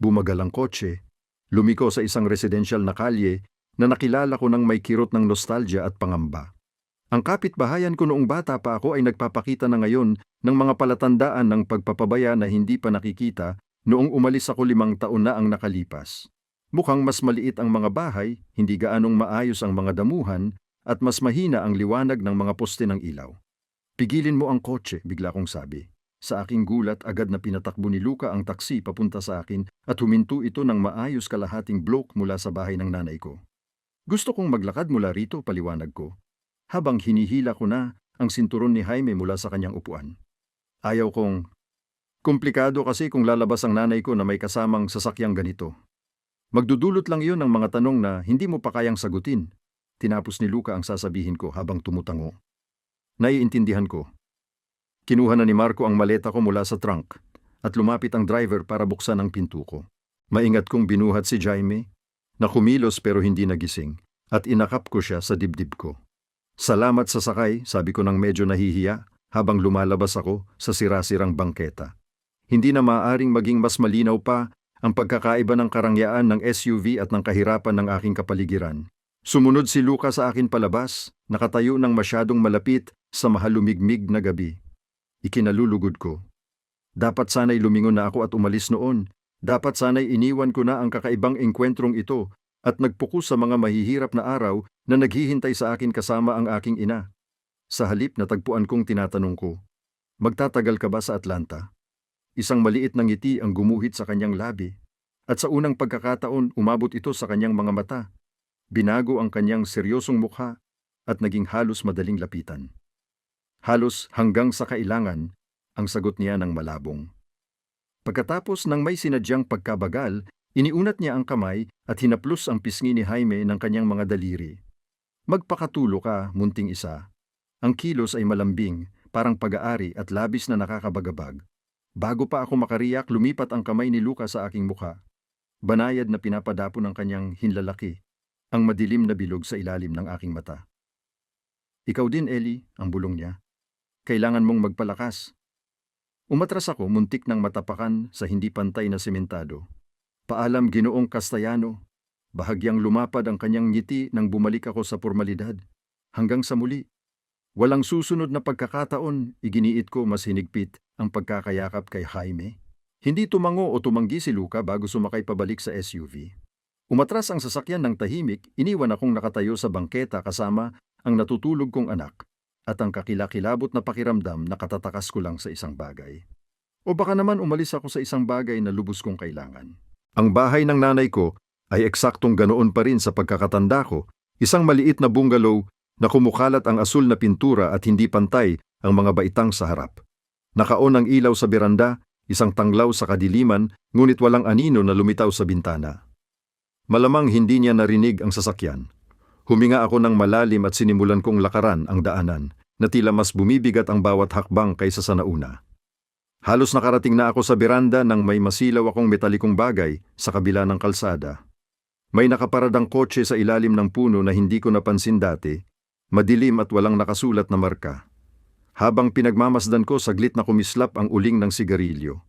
Bumagal ang kotse. Lumiko sa isang residential na kalye na nakilala ko ng may kirot ng nostalgia at pangamba. Ang kapitbahayan ko noong bata pa ako ay nagpapakita na ngayon ng mga palatandaan ng pagpapabaya na hindi pa nakikita noong umalis ako 5 taon na ang nakalipas. Mukhang mas maliit ang mga bahay, hindi gaanong maayos ang mga damuhan, at mas mahina ang liwanag ng mga poste ng ilaw. Pigilin mo ang kotse, bigla kong sabi. Sa aking gulat, agad na pinatakbo ni Luca ang taksi papunta sa akin at huminto ito ng maayos kalahating block mula sa bahay ng nanay ko. Gusto kong maglakad mula rito, paliwanag ko. Habang hinihila ko na ang sinturon ni Jaime mula sa kanyang upuan. Ayaw kong... Komplikado kasi kung lalabas ang nanay ko na may kasamang sasakyang ganito. Magdudulot lang iyon ng mga tanong na hindi mo pa kayang sagutin. Tinapos ni Luca ang sasabihin ko habang tumutango. Naiintindihan ko. Kinuha na ni Marco ang maleta ko mula sa trunk at lumapit ang driver para buksan ang pinto ko. Maingat kong binuhat si Jaime na kumilos pero hindi nagising at inakap ko siya sa dibdib ko. Salamat sa sakay, sabi ko nang medyo nahihiya habang lumalabas ako sa sirasirang bangketa. Hindi na maaaring maging mas malinaw pa ang pagkakaiba ng karangyaan ng SUV at ng kahirapan ng aking kapaligiran. Sumunod si Luca sa akin palabas, nakatayo ng masyadong malapit sa mahalumigmig na gabi. Ikinalulugod ko. Dapat sana'y lumingon na ako at umalis noon. Dapat sana'y iniwan ko na ang kakaibang engkwentrong ito at nagpukus sa mga mahihirap na araw na naghihintay sa akin kasama ang aking ina. Sa halip natagpuan kong tinatanong ko, magtatagal ka ba sa Atlanta? Isang maliit na ngiti ang gumuhit sa kanyang labi at sa unang pagkakataon umabot ito sa kanyang mga mata. Binago ang kanyang seryosong mukha at naging halos madaling lapitan. Halos hanggang sa kailangan, ang sagot niya ng malabong. Pagkatapos ng may sinadyang pagkabagal, iniunat niya ang kamay at hinaplos ang pisngi ni Jaime ng kanyang mga daliri. Magpakatulo ka, munting isa. Ang kilos ay malambing, parang pag-aari at labis na nakakabagabag. Bago pa ako makariyak, lumipat ang kamay ni Luca sa aking mukha. Banayad na pinapadapo ng kanyang hinlalaki, ang madilim na bilog sa ilalim ng aking mata. Ikaw din, Ellie, ang bulong niya. Kailangan mong magpalakas. Umatras ako, muntik ng matapakan sa hindi pantay na sementado. Paalam, Ginoong Castellano. Bahagyang lumapad ang kanyang ngiti nang bumalik ako sa pormalidad. Hanggang sa muli. Walang susunod na pagkakataon, iginiit ko mas hinigpit ang pagkakayakap kay Jaime. Hindi tumango o tumanggi si Luca bago sumakay pabalik sa SUV. Umatras ang sasakyan ng tahimik, iniwan akong nakatayo sa bangketa kasama ang natutulog kong anak at ang kakilakilabot na pakiramdam na katatakas ko lang sa isang bagay. O baka naman umalis ako sa isang bagay na lubos kong kailangan. Ang bahay ng nanay ko ay eksaktong ganoon pa rin sa pagkakatanda ko, isang maliit na bungalow na kumukalat ang asul na pintura at hindi pantay ang mga baitang sa harap. Nakaon ang ilaw sa beranda, isang tanglaw sa kadiliman, ngunit walang anino na lumitaw sa bintana. Malamang hindi niya narinig ang sasakyan. Huminga ako ng malalim at sinimulan kong lakaran ang daanan, na tila mas bumibigat ang bawat hakbang kaysa sa nauna. Halos nakarating na ako sa beranda nang may masilaw akong metalikong bagay sa kabila ng kalsada. May nakaparadang kotse sa ilalim ng puno na hindi ko napansin dati, madilim at walang nakasulat na marka. Habang pinagmamasdan ko, saglit na kumislap ang uling ng sigarilyo,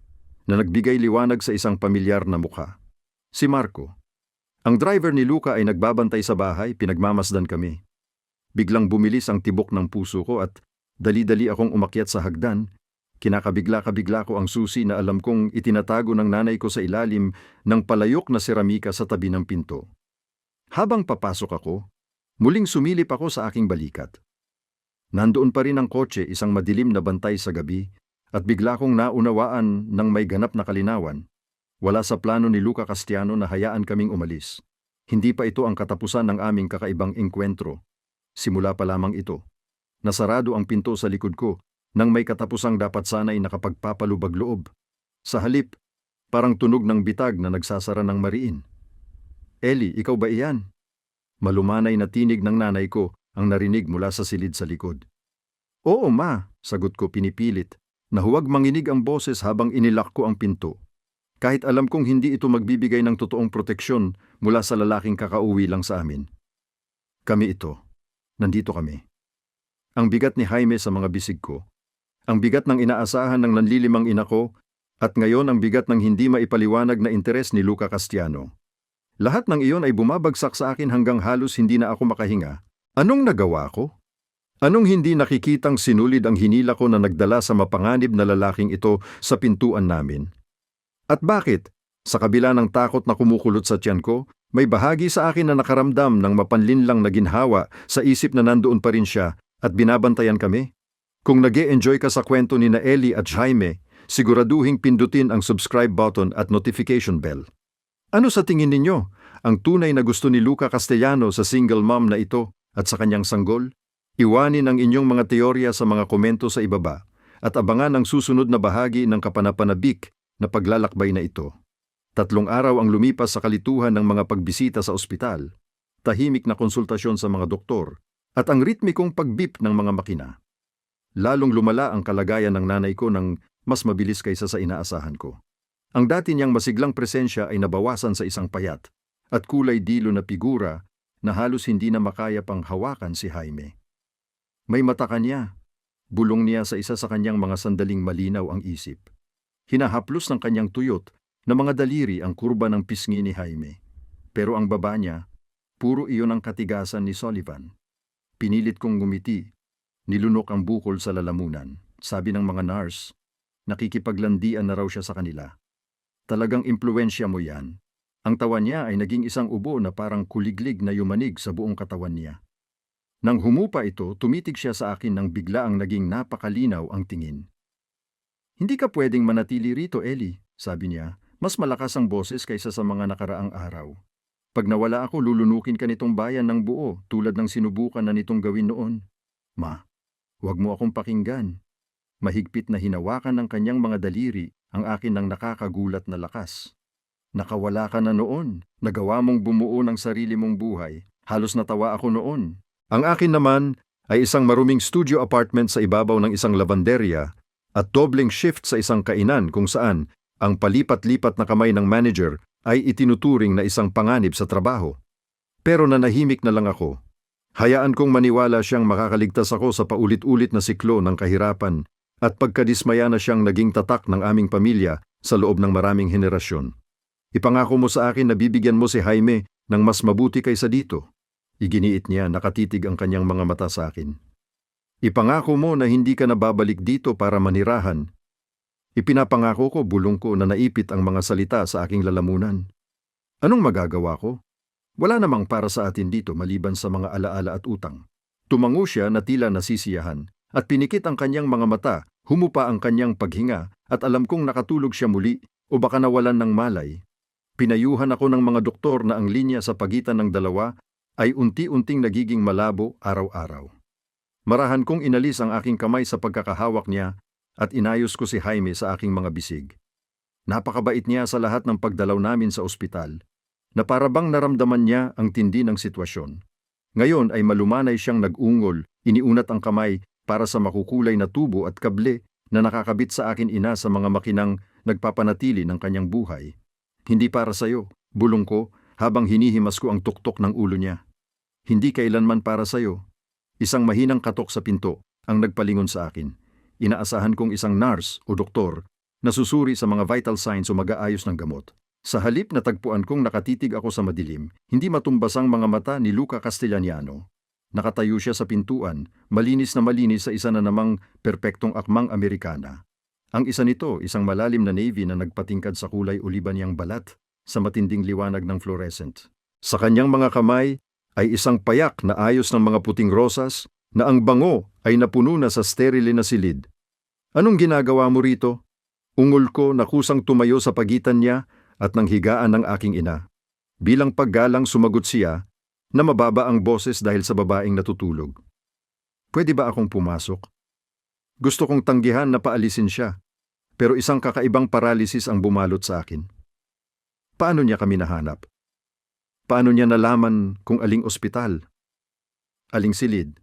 na nagbigay liwanag sa isang pamilyar na mukha. Si Marco. Ang driver ni Luca ay nagbabantay sa bahay, pinagmamasdan kami. Biglang bumilis ang tibok ng puso ko at dali-dali akong umakyat sa hagdan. Kinakabigla-kabigla ko ang susi na alam kong itinatago ng nanay ko sa ilalim ng palayok na seramika sa tabi ng pinto. Habang papasok ako, muling sumilip ako sa aking balikat. Nandoon pa rin ang kotse, isang madilim na bantay sa gabi, at bigla kong naunawaan ng may ganap na kalinawan. Wala sa plano ni Luca Castellano na hayaan kaming umalis. Hindi pa ito ang katapusan ng aming kakaibang engkwentro. Simula pa lamang ito. Nasarado ang pinto sa likod ko nang may katapusang dapat sana'y nakapagpapalubag loob. Sa halip, parang tunog ng bitag na nagsasara ng mariin. Ellie, ikaw ba iyan? Malumanay na tinig ng nanay ko ang narinig mula sa silid sa likod. Oo, ma, sagot ko pinipilit, na huwag manginig ang boses habang inilak ko ang pinto. Kahit alam kong hindi ito magbibigay ng totoong proteksyon mula sa lalaking kakauwi lang sa amin. Kami ito. Nandito kami. Ang bigat ni Jaime sa mga bisig ko. Ang bigat ng inaasahan ng nanlilimang ina ko at ngayon ang bigat ng hindi maipaliwanag na interes ni Luca Castellano. Lahat ng iyon ay bumabagsak sa akin hanggang halos hindi na ako makahinga. Anong nagawa ko? Anong hindi nakikitang sinulid ang hinila ko na nagdala sa mapanganib na lalaking ito sa pintuan namin? At bakit? Sa kabila ng takot na kumukulot sa tiyan ko, may bahagi sa akin na nakaramdam ng mapanlinlang na ginhawa sa isip na nandoon pa rin siya at binabantayan kami. Kung nag-e-enjoy ka sa kwento ni na Ellie at Jaime, siguraduhing pindutin ang subscribe button at notification bell. Ano sa tingin ninyo? ang tunay na gusto ni Luca Castellano sa single mom na ito at sa kanyang sanggol? Iwanin ang inyong mga teorya sa mga komento sa ibaba at abangan ang susunod na bahagi ng kapanapanabik na paglalakbay na ito. 3 araw ang lumipas sa kalituhan ng mga pagbisita sa ospital, tahimik na konsultasyon sa mga doktor, at ang ritmikong pagbip ng mga makina. Lalong lumala ang kalagayan ng nanay ko ng mas mabilis kaysa sa inaasahan ko. Ang dati niyang masiglang presensya ay nabawasan sa isang payat at kulay dilo na figura na halos hindi na makaya pang hawakan si Jaime. May mata kanya. Bulong niya sa isa sa kanyang mga sandaling malinaw ang isip. Hinahaplos ng kanyang tuyot na mga daliri ang kurba ng pisngi ni Jaime. Pero ang baba niya, puro iyon ang katigasan ni Sullivan. Pinilit kong ngumiti. Nilunok ang bukol sa lalamunan. Sabi ng mga nurse, nakikipaglandian na raw siya sa kanila. Talagang impluwensya mo yan. Ang tawa niya ay naging isang ubo na parang kuliglig na yumanig sa buong katawan niya. Nang humupa ito, tumitig siya sa akin nang bigla ang naging napakalinaw ang tingin. Hindi ka pwedeng manatili rito, Ellie, sabi niya. Mas malakas ang boses kaysa sa mga nakaraang araw. Pag nawala ako, lulunukin ka nitong bayan ng buo tulad ng sinubukan na nitong gawin noon. Ma, huwag mo akong pakinggan. Mahigpit na hinawakan ng kanyang mga daliri ang akin ng nakakagulat na lakas. Nakawala ka na noon. Nagawa mong bumuo ng sarili mong buhay. Halos natawa ako noon. Ang akin naman ay isang maruming studio apartment sa ibabaw ng isang lavanderya at dobleng shift sa isang kainan kung saan ang palipat-lipat na kamay ng manager ay itinuturing na isang panganib sa trabaho. Pero nanahimik na lang ako. Hayaan kong maniwala siyang makakaligtas ako sa paulit-ulit na siklo ng kahirapan at pagkadismaya na siyang naging tatak ng aming pamilya sa loob ng maraming henerasyon. Ipangako mo sa akin na bibigyan mo si Jaime ng mas mabuti kaysa dito. Iginiit niya, nakatitig ang kanyang mga mata sa akin. Ipangako mo na hindi ka na babalik dito para manirahan. Ipinapangako ko, bulong ko na naipit ang mga salita sa aking lalamunan. Anong magagawa ko? Wala namang para sa atin dito maliban sa mga alaala at utang. Tumango siya na tila nasisiyahan at pinikit ang kanyang mga mata, humupa ang kanyang paghinga at alam kong nakatulog siya muli o baka nawalan ng malay. Pinayuhan ako ng mga doktor na ang linya sa pagitan ng dalawa ay unti-unting nagiging malabo araw-araw. Marahan kong inalis ang aking kamay sa pagkakahawak niya at inayos ko si Jaime sa aking mga bisig. Napakabait niya sa lahat ng pagdalaw namin sa ospital, na parabang naramdaman niya ang tindi ng sitwasyon. Ngayon ay malumanay siyang nag-ungol, iniunat ang kamay para sa makukulay na tubo at kable na nakakabit sa akin ina sa mga makinang nagpapanatili ng kanyang buhay. Hindi para sayo, bulong ko habang hinihimas ko ang tuktok ng ulo niya. Hindi kailanman para sayo. Isang mahinang katok sa pinto ang nagpalingon sa akin. Inaasahan kong isang nurse o doktor na susuri sa mga vital signs o mag-aayos ng gamot. Sa halip na tagpuan kong nakatitig ako sa madilim, hindi matumbasang mga mata ni Luca Castellano. Nakatayo siya sa pintuan, malinis sa isa na namang perpektong akmang Amerikana. Ang isa nito, isang malalim na navy na nagpatingkad sa kulay oliba niyang balat sa matinding liwanag ng fluorescent. Sa kanyang mga kamay ay isang payak na ayos ng mga puting rosas na ang bango ay napuno na sa sterile na silid. Anong ginagawa mo rito? Ungol ko na kusang tumayo sa pagitan niya at nang higaan ng aking ina. Bilang paggalang sumagot siya na mababa ang boses dahil sa babaeng natutulog. Pwede ba akong pumasok? Gusto kong tanggihan na paalisin siya, pero isang kakaibang paralysis ang bumalot sa akin. Paano niya kami nahanap? Paano niya nalaman kung aling ospital? Aling silid?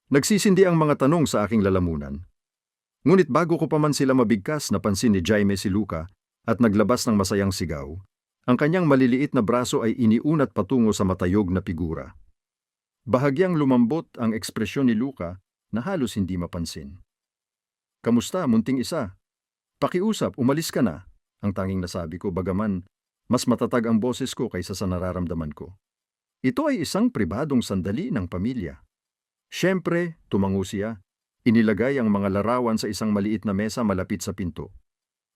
Nagsisindi ang mga tanong sa aking lalamunan. Ngunit bago ko pa man sila mabigkas, napansin ni Jaime si Luca at naglabas ng masayang sigaw. Ang kanyang maliliit na braso ay iniunat patungo sa matayog na figura. Bahagyang lumambot ang ekspresyon ni Luca na halos hindi mapansin. Kamusta, munting isa? Pakiusap, umalis ka na, ang tanging nasabi ko bagaman mas matatag ang boses ko kaysa sa nararamdaman ko. Ito ay isang pribadong sandali ng pamilya. Siyempre, tumango siya, inilagay ang mga larawan sa isang maliit na mesa malapit sa pinto.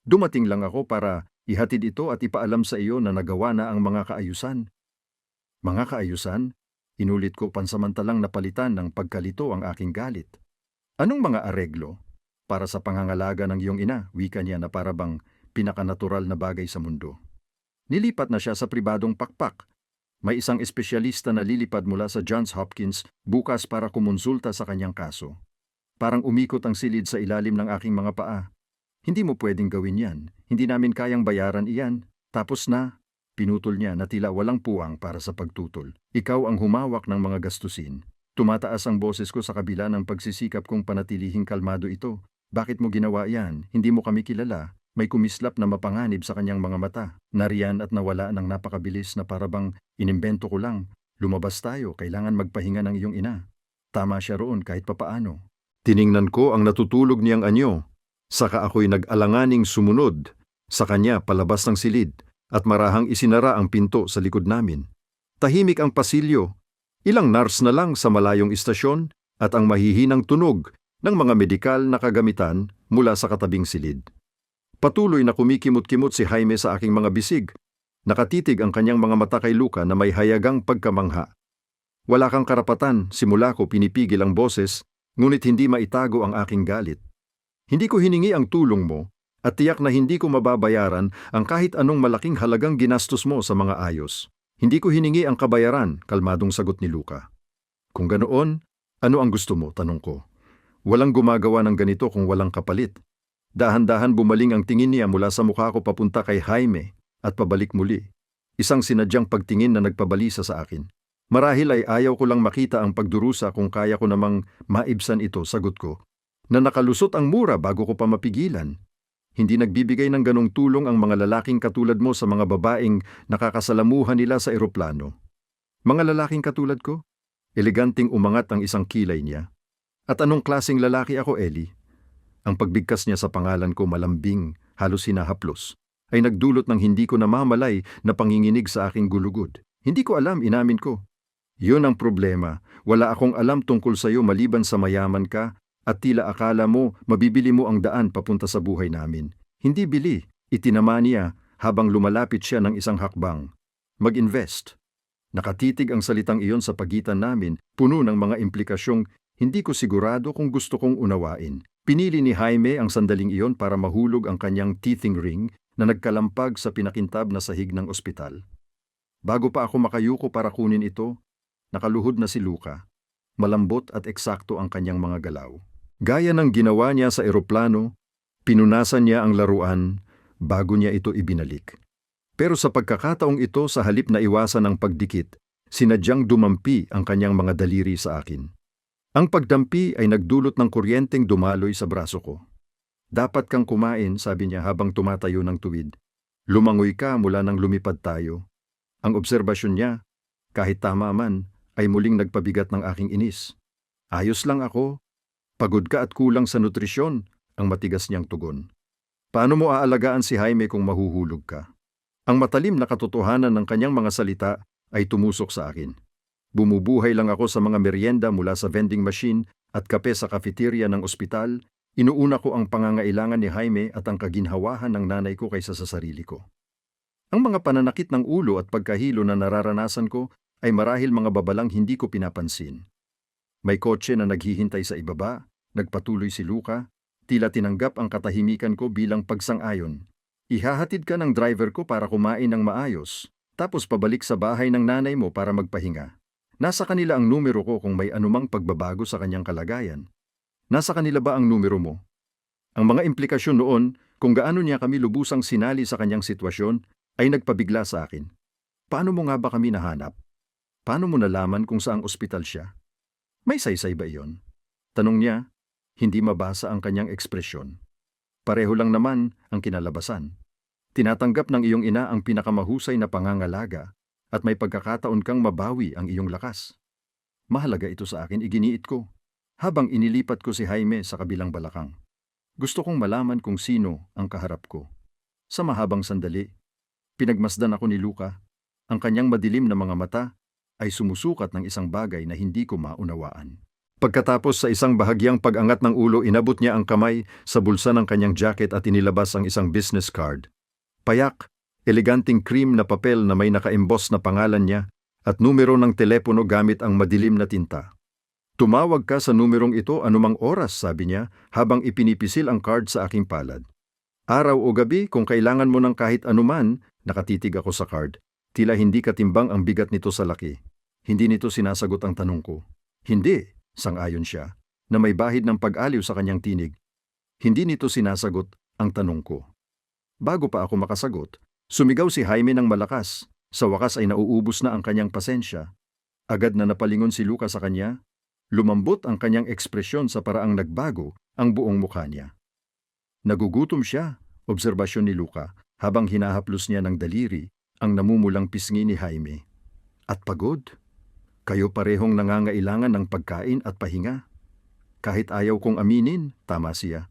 Dumating lang ako para ihatid ito at ipaalam sa iyo na nagawa na ang mga kaayusan. Mga kaayusan? Inulit ko pansamantalang napalitan ng pagkalito ang aking galit. Anong mga areglo? Para sa pangangalaga ng iyong ina, wika niya na parabang pinakanatural na bagay sa mundo. Nilipat na siya sa pribadong pakpak. May isang espesyalista na lilipad mula sa Johns Hopkins bukas para kumonsulta sa kanyang kaso. Parang umikot ang silid sa ilalim ng aking mga paa. Hindi mo pwedeng gawin yan. Hindi namin kayang bayaran iyan. Tapos na. Pinutol niya na tila walang puwang para sa pagtutol. Ikaw ang humawak ng mga gastusin. Tumataas ang boses ko sa kabila ng pagsisikap kong panatilihing kalmado ito. Bakit mo ginawa yan? Hindi mo kami kilala. May kumislap na mapanganib sa kanyang mga mata. Nariyan at nawala ng napakabilis na parabang inimbento ko lang. Lumabas tayo, kailangan magpahinga ng iyong ina. Tama siya roon kahit papaano. Tiningnan ko ang natutulog niyang anyo. Saka ako'y nag-alanganing sumunod sa kanya palabas ng silid at marahang isinara ang pinto sa likod namin. Tahimik ang pasilyo. Ilang nurse na lang sa malayong istasyon at ang mahihinang tunog ng mga medikal na kagamitan mula sa katabing silid. Patuloy na kumikimot-kimot si Jaime sa aking mga bisig. Nakatitig ang kanyang mga mata kay Luca na may hayagang pagkamangha. Wala kang karapatan, simula ko pinipigil ang boses, ngunit hindi maitago ang aking galit. Hindi ko hiningi ang tulong mo at tiyak na hindi ko mababayaran ang kahit anong malaking halagang ginastos mo sa mga ayos. Hindi ko hiningi ang kabayaran, kalmadong sagot ni Luca. Kung ganoon, ano ang gusto mo? Tanong ko. Walang gumagawa ng ganito kung walang kapalit. Dahan-dahan bumaling ang tingin niya mula sa mukha ko papunta kay Jaime at pabalik muli. Isang sinadyang pagtingin na nagpabalisa sa akin. Marahil ay ayaw ko lang makita ang pagdurusa kung kaya ko namang maibsan ito, sagot ko. Na nakalusot ang mura bago ko pa mapigilan. Hindi nagbibigay ng ganong tulong ang mga lalaking katulad mo sa mga babaeng nakakasalamuhan nila sa eroplano. Mga lalaking katulad ko? Eleganting umangat ang isang kilay niya. At anong klaseng lalaki ako, Ellie? Ang pagbigkas niya sa pangalan ko malambing, halos hinahaplos, ay nagdulot ng hindi ko namamalay na panginginig sa aking gulugod. Hindi ko alam, inamin ko. Yun ang problema. Wala akong alam tungkol sa iyo maliban sa mayaman ka at tila akala mo mabibili mo ang daan papunta sa buhay namin. Hindi bili, itinama niya habang lumalapit siya ng isang hakbang. Mag-invest. Nakatitig ang salitang iyon sa pagitan namin, puno ng mga implikasyong hindi ko sigurado kung gusto kong unawain. Pinili ni Jaime ang sandaling iyon para mahulog ang kanyang teething ring na nagkalampag sa pinakintab na sahig ng ospital. Bago pa ako makayuko para kunin ito, nakaluhod na si Luca. Malambot at eksakto ang kanyang mga galaw. Gaya ng ginawa niya sa eroplano, pinunasan niya ang laruan bago niya ito ibinalik. Pero sa pagkakataong ito, sa halip na iwasan ang pagdikit, sinadyang dumampi ang kanyang mga daliri sa akin. Ang pagdampi ay nagdulot ng kuryenteng dumaloy sa braso ko. Dapat kang kumain, sabi niya habang tumatayo ng tuwid. Lumangoy ka mula nang lumipad tayo. Ang obserbasyon niya, kahit tama man, ay muling nagpabigat ng aking inis. Ayos lang ako. Pagod ka at kulang sa nutrisyon, ang matigas niyang tugon. Paano mo aalagaan si Jaime kung mahuhulog ka? Ang matalim na katotohanan ng kanyang mga salita ay tumusok sa akin. Bumubuhay lang ako sa mga merienda mula sa vending machine at kape sa cafeteria ng ospital. Inuuna ko ang pangangailangan ni Jaime at ang kaginhawahan ng nanay ko kaysa sa sarili ko. Ang mga pananakit ng ulo at pagkahilo na nararanasan ko ay marahil mga babalang hindi ko pinapansin. May kotse na naghihintay sa ibaba, nagpatuloy si Luca, tila tinanggap ang katahimikan ko bilang pagsang-ayon. Ihahatid ka ng driver ko para kumain ng maayos, tapos pabalik sa bahay ng nanay mo para magpahinga. Nasa kanila ang numero ko kung may anumang pagbabago sa kanyang kalagayan. Nasa kanila ba ang numero mo? Ang mga implikasyon noon kung gaano niya kami lubusang sinali sa kanyang sitwasyon ay nagpabigla sa akin. Paano mo nga ba kami nahanap? Paano mo nalaman kung saang ospital siya? May saysay ba iyon? Tanong niya, hindi mabasa ang kanyang ekspresyon. Pareho lang naman ang kinalabasan. Tinatanggap ng iyong ina ang pinakamahusay na pangangalaga at may pagkakataon kang mabawi ang iyong lakas. Mahalaga ito sa akin, iginiit ko, habang inilipat ko si Jaime sa kabilang balakang. Gusto kong malaman kung sino ang kaharap ko. Sa mahabang sandali, pinagmasdan ako ni Luca. Ang kanyang madilim na mga mata ay sumusukat ng isang bagay na hindi ko maunawaan. Pagkatapos sa isang bahagyang pag-angat ng ulo, inabot niya ang kamay sa bulsa ng kanyang jacket at inilabas ang isang business card. Payak, eleganting cream na papel na may naka-emboss na pangalan niya at numero ng telepono gamit ang madilim na tinta. Tumawag ka sa numerong ito anumang oras, sabi niya habang ipinipisil ang card sa aking palad. Araw o gabi, kung kailangan mo ng kahit anuman, nakatitig ako sa card. Tila hindi katimbang ang bigat nito sa laki. Hindi nito sinasagot ang tanong ko. Hindi, sang-ayon siya, na may bahid ng pag-aliw sa kanyang tinig. Hindi nito sinasagot ang tanong ko. Bago pa ako makasagot, sumigaw si Jaime ng malakas. Sa wakas ay nauubos na ang kanyang pasensya. Agad na napalingon si Luca sa kanya. Lumambot ang kanyang ekspresyon sa paraang nagbago ang buong mukha niya. Nagugutom siya, obserbasyon ni Luca, habang hinahaplos niya ng daliri ang namumulang pisngi ni Jaime. At pagod? Kayo parehong nangangailangan ng pagkain at pahinga. Kahit ayaw kong aminin, tama siya.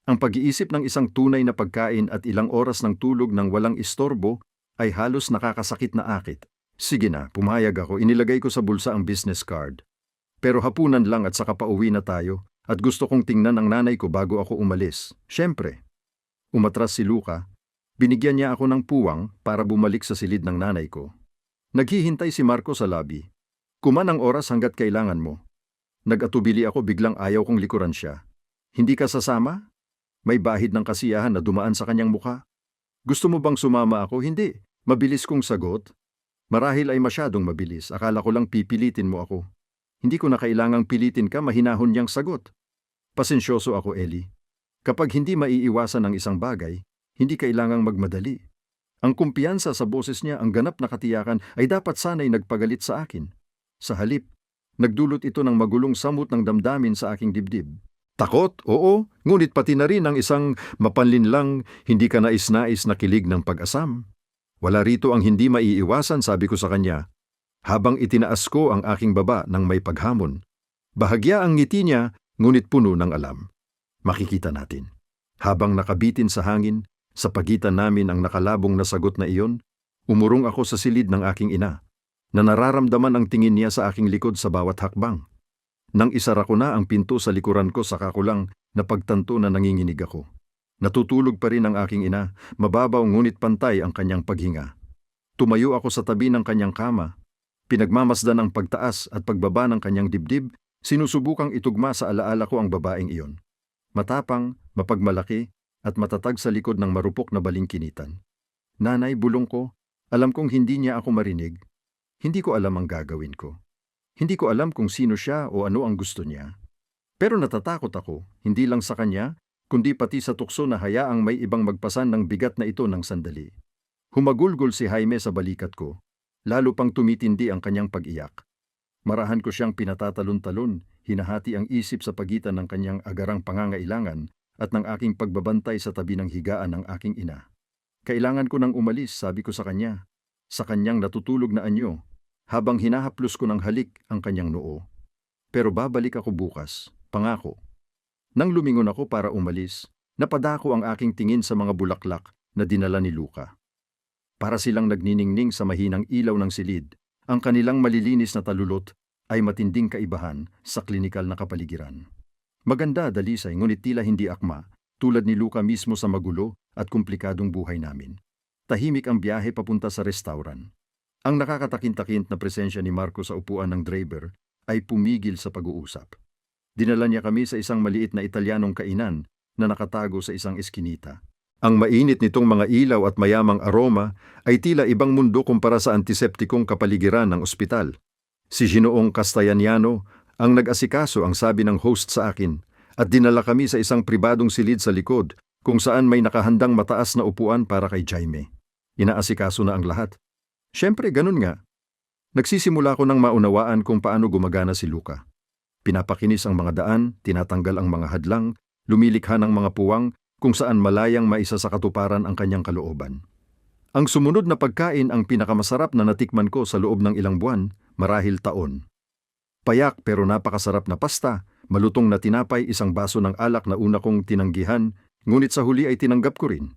Ang pag-iisip ng isang tunay na pagkain at ilang oras ng tulog ng walang istorbo ay halos nakakasakit na akit. Sige na, pumayag ako, inilagay ko sa bulsa ang business card. Pero hapunan lang at saka pauwi na tayo at gusto kong tingnan ang nanay ko bago ako umalis. Siyempre. Umatras si Luca. Binigyan niya ako ng puwang para bumalik sa silid ng nanay ko. Naghihintay si Marco sa lobby. Kuman ang oras hanggat kailangan mo. Nag-atubili ako, biglang ayaw kong likuran siya. Hindi ka sasama? May bahid ng kasiyahan na dumaan sa kanyang mukha. Gusto mo bang sumama ako? Hindi. Mabilis kong sagot. Marahil ay masyadong mabilis. Akala ko lang pipilitin mo ako. Hindi ko na kailangang pilitin ka, mahinahon niyang sagot. Pasensyoso ako, Ellie. Kapag hindi maiiwasan ang isang bagay, hindi kailangang magmadali. Ang kumpiyansa sa boses niya, ang ganap na katiyakan ay dapat sana'y nagpagalit sa akin. Sa halip, nagdulot ito ng magulong samot ng damdamin sa aking dibdib. Takot, oo, ngunit pati na rin ang isang mapanlinlang, hindi ka nais-nais na kilig ng pag-asam. Wala rito ang hindi maiiwasan, sabi ko sa kanya, habang itinaas ko ang aking baba ng may paghamon. Bahagya ang ngiti niya, ngunit puno ng alam. Makikita natin. Habang nakabitin sa hangin, sa pagitan namin ang nakalabong na sagot na iyon, umurong ako sa silid ng aking ina, na nararamdaman ang tingin niya sa aking likod sa bawat hakbang. Nang isara ko na ang pinto sa likuran ko, saka ko lang napagtanto na nanginginig ako. Natutulog pa rin ang aking ina, mababaw ngunit pantay ang kanyang paghinga. Tumayo ako sa tabi ng kanyang kama. Pinagmamasdan ang pagtaas at pagbaba ng kanyang dibdib, sinusubukang itugma sa alaala ko ang babaeng iyon. Matapang, mapagmalaki, at matatag sa likod ng marupok na balingkinitan. Nanay, bulong ko, alam kong hindi niya ako marinig. Hindi ko alam ang gagawin ko. Hindi ko alam kung sino siya o ano ang gusto niya. Pero natatakot ako, hindi lang sa kanya, kundi pati sa tukso na hayaang may ibang magpasan ng bigat na ito ng sandali. Humagulgol si Jaime sa balikat ko, lalo pang tumitindi ang kanyang pag-iyak. Marahan ko siyang pinatatalon-talon, hinahati ang isip sa pagitan ng kanyang agarang pangangailangan at ng aking pagbabantay sa tabi ng higaan ng aking ina. Kailangan ko nang umalis, sabi ko sa kanya, sa kanyang natutulog na anyo, habang hinahaplos ko ng halik ang kanyang noo. Pero babalik ako bukas, pangako. Nang lumingon ako para umalis, napadako ang aking tingin sa mga bulaklak na dinala ni Luca. Para silang nagniningning sa mahinang ilaw ng silid, ang kanilang malilinis na talulot ay matinding kaibahan sa klinikal na kapaligiran. Maganda, dalisay, ngunit tila hindi akma, tulad ni Luca mismo sa magulo at komplikadong buhay namin. Tahimik ang biyahe papunta sa restauran. Ang nakakatakin-takint na presensya ni Marco sa upuan ng driver ay pumigil sa pag-uusap. Dinala niya kami sa isang maliit na Italianong kainan na nakatago sa isang eskinita. Ang mainit nitong mga ilaw at mayamang aroma ay tila ibang mundo kumpara sa antiseptikong kapaligiran ng ospital. Si Ginoong Castellaniano ang nag-asikaso, ang sabi ng host sa akin, at dinala kami sa isang pribadong silid sa likod kung saan may nakahandang mataas na upuan para kay Jaime. Inaasikaso na ang lahat. Siyempre, ganun nga. Nagsisimula ko ng maunawaan kung paano gumagana si Luca. Pinapakinis ang mga daan, tinatanggal ang mga hadlang, lumilikha ng mga puwang kung saan malayang maisa sa katuparan ang kanyang kalooban. Ang sumunod na pagkain ang pinakamasarap na natikman ko sa loob ng ilang buwan, marahil taon. Payak pero napakasarap na pasta, malutong na tinapay, isang baso ng alak na una kong tinanggihan, ngunit sa huli ay tinanggap ko rin.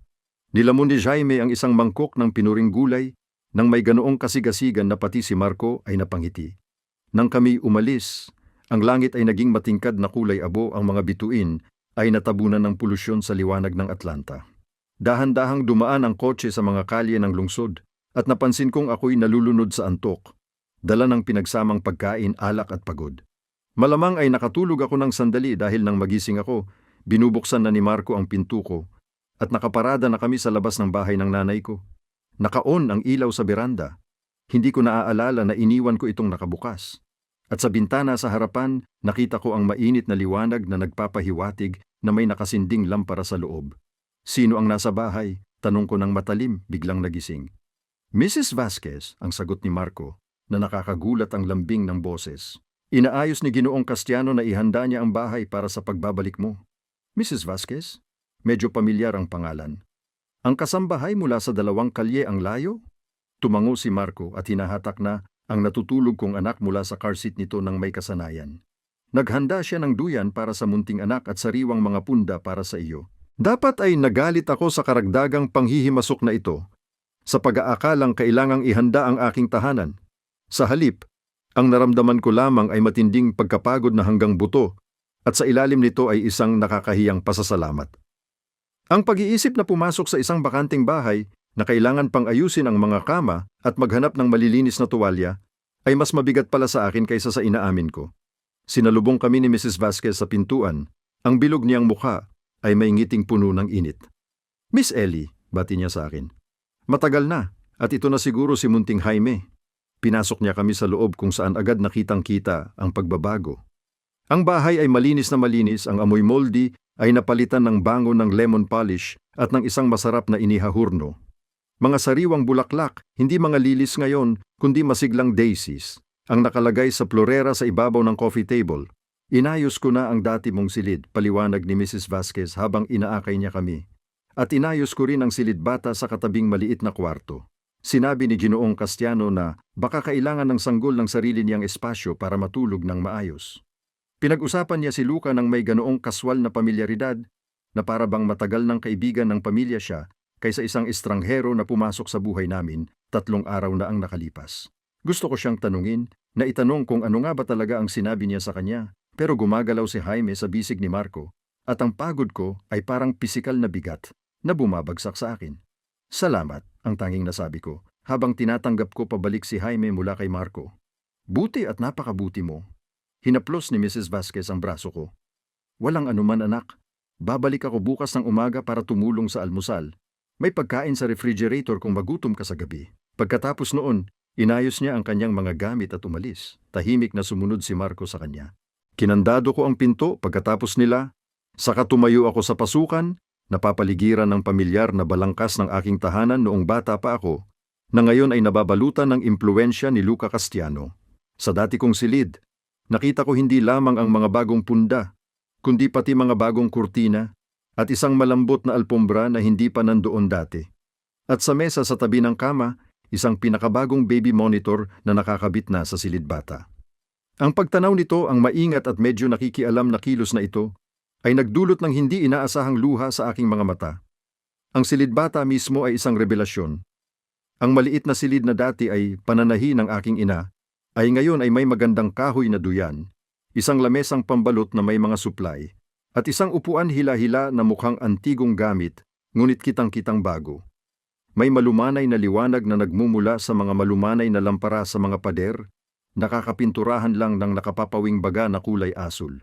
Nilamon ni Jaime ang isang mangkok ng pinuring gulay, nang may ganoong kasigasigan na pati si Marco ay napangiti. Nang kami umalis, ang langit ay naging matingkad na kulay abo, ang mga bituin ay natabunan ng polusyon sa liwanag ng Atlanta. Dahan-dahang dumaan ang kotse sa mga kalye ng lungsod at napansin kong ako'y nalulunod sa antok, dala ng pinagsamang pagkain, alak at pagod. Malamang ay nakatulog ako ng sandali dahil nang magising ako, binubuksan na ni Marco ang pinto ko at nakaparada na kami sa labas ng bahay ng nanay ko. Naka-on ang ilaw sa beranda. Hindi ko naaalala na iniwan ko itong nakabukas. At sa bintana sa harapan, nakita ko ang mainit na liwanag na nagpapahiwatig na may nakasinding lampara sa loob. Sino ang nasa bahay? Tanong ko ng matalim, biglang nagising. Mrs. Vasquez, ang sagot ni Marco, na nakakagulat ang lambing ng boses. Inaayos ni Ginoong Castiano na ihanda niya ang bahay para sa pagbabalik mo. Mrs. Vasquez? Medyo pamilyar ang pangalan. Ang kasambahay mula sa 2 kalye ang layo? Tumango si Marco at hinahatak na ang natutulog kong anak mula sa car seat nito ng may kasanayan. Naghanda siya ng duyan para sa munting anak at sariwang mga punda para sa iyo. Dapat ay nagalit ako sa karagdagang panghihimasok na ito, sa pag-aakalang kailangang ihanda ang aking tahanan. Sa halip, ang naramdaman ko lamang ay matinding pagkapagod na hanggang buto, at sa ilalim nito ay isang nakakahiyang pasasalamat. Ang pag-iisip na pumasok sa isang bakanting bahay na kailangan pang ayusin ang mga kama at maghanap ng malilinis na tuwalya, ay mas mabigat pala sa akin kaysa sa inaamin ko. Sinalubong kami ni Mrs. Vasquez sa pintuan. Ang bilog niyang mukha ay may ngiting puno ng init. Miss Ellie, bati niya sa akin. Matagal na, at ito na siguro si munting Jaime. Pinasok niya kami sa loob kung saan agad nakitang-kita ang pagbabago. Ang bahay ay malinis na malinis, ang amoy moldy ay napalitan ng bango ng lemon polish at ng isang masarap na inihahurno. Mga sariwang bulaklak, hindi mga lilis ngayon, kundi masiglang daisies, ang nakalagay sa florera sa ibabaw ng coffee table. Inayos ko na ang dati mong silid, paliwanag ni Mrs. Vasquez habang inaakay niya kami. At inayos ko rin ang silid bata sa katabing maliit na kwarto. Sinabi ni Ginoong Castiano na baka kailangan ng sanggol ng sarili niyang espasyo para matulog ng maayos. Pinag-usapan niya si Luca ng may ganoong kaswal na pamilyaridad na para bang matagal ng kaibigan ng pamilya siya kaysa isang estranghero na pumasok sa buhay namin 3 araw na ang nakalipas. Gusto ko siyang tanungin na itanong kung ano nga ba talaga ang sinabi niya sa kanya, pero gumagalaw si Jaime sa bisig ni Marco at ang pagod ko ay parang pisikal na bigat na bumabagsak sa akin. Salamat, ang tanging nasabi ko habang tinatanggap ko pabalik si Jaime mula kay Marco. Buti at napakabuti mo. Hinaplos ni Mrs. Vasquez ang braso ko. Walang anuman anak. Babalik ako bukas ng umaga para tumulong sa almusal. May pagkain sa refrigerator kung magutom ka sa gabi. Pagkatapos noon, inayos niya ang kanyang mga gamit at umalis. Tahimik na sumunod si Marco sa kanya. Kinandado ko ang pinto pagkatapos nila. Saka tumayo ako sa pasukan, napapaligiran ng pamilyar na balangkas ng aking tahanan noong bata pa ako, na ngayon ay nababalutan ng impluwensya ni Luca Castiano. Sa dati kong silid, nakita ko hindi lamang ang mga bagong punda, kundi pati mga bagong kurtina, at isang malambot na alpombra na hindi pa nandoon dati. At sa mesa sa tabi ng kama, isang pinakabagong baby monitor na nakakabit na sa silid bata. Ang pagtanaw nito, ang maingat at medyo nakikialam na kilos na ito, ay nagdulot ng hindi inaasahang luha sa aking mga mata. Ang silid bata mismo ay isang revelasyon. Ang maliit na silid na dati ay pananahi ng aking ina, ay ngayon ay may magandang kahoy na duyan, isang lamesang pambalot na may mga supply, at isang upuan hila-hila na mukhang antigong gamit, ngunit kitang-kitang bago. May malumanay na liwanag na nagmumula sa mga malumanay na lampara sa mga pader, nakakapinturahan lang ng nakapapawing baga na kulay asul.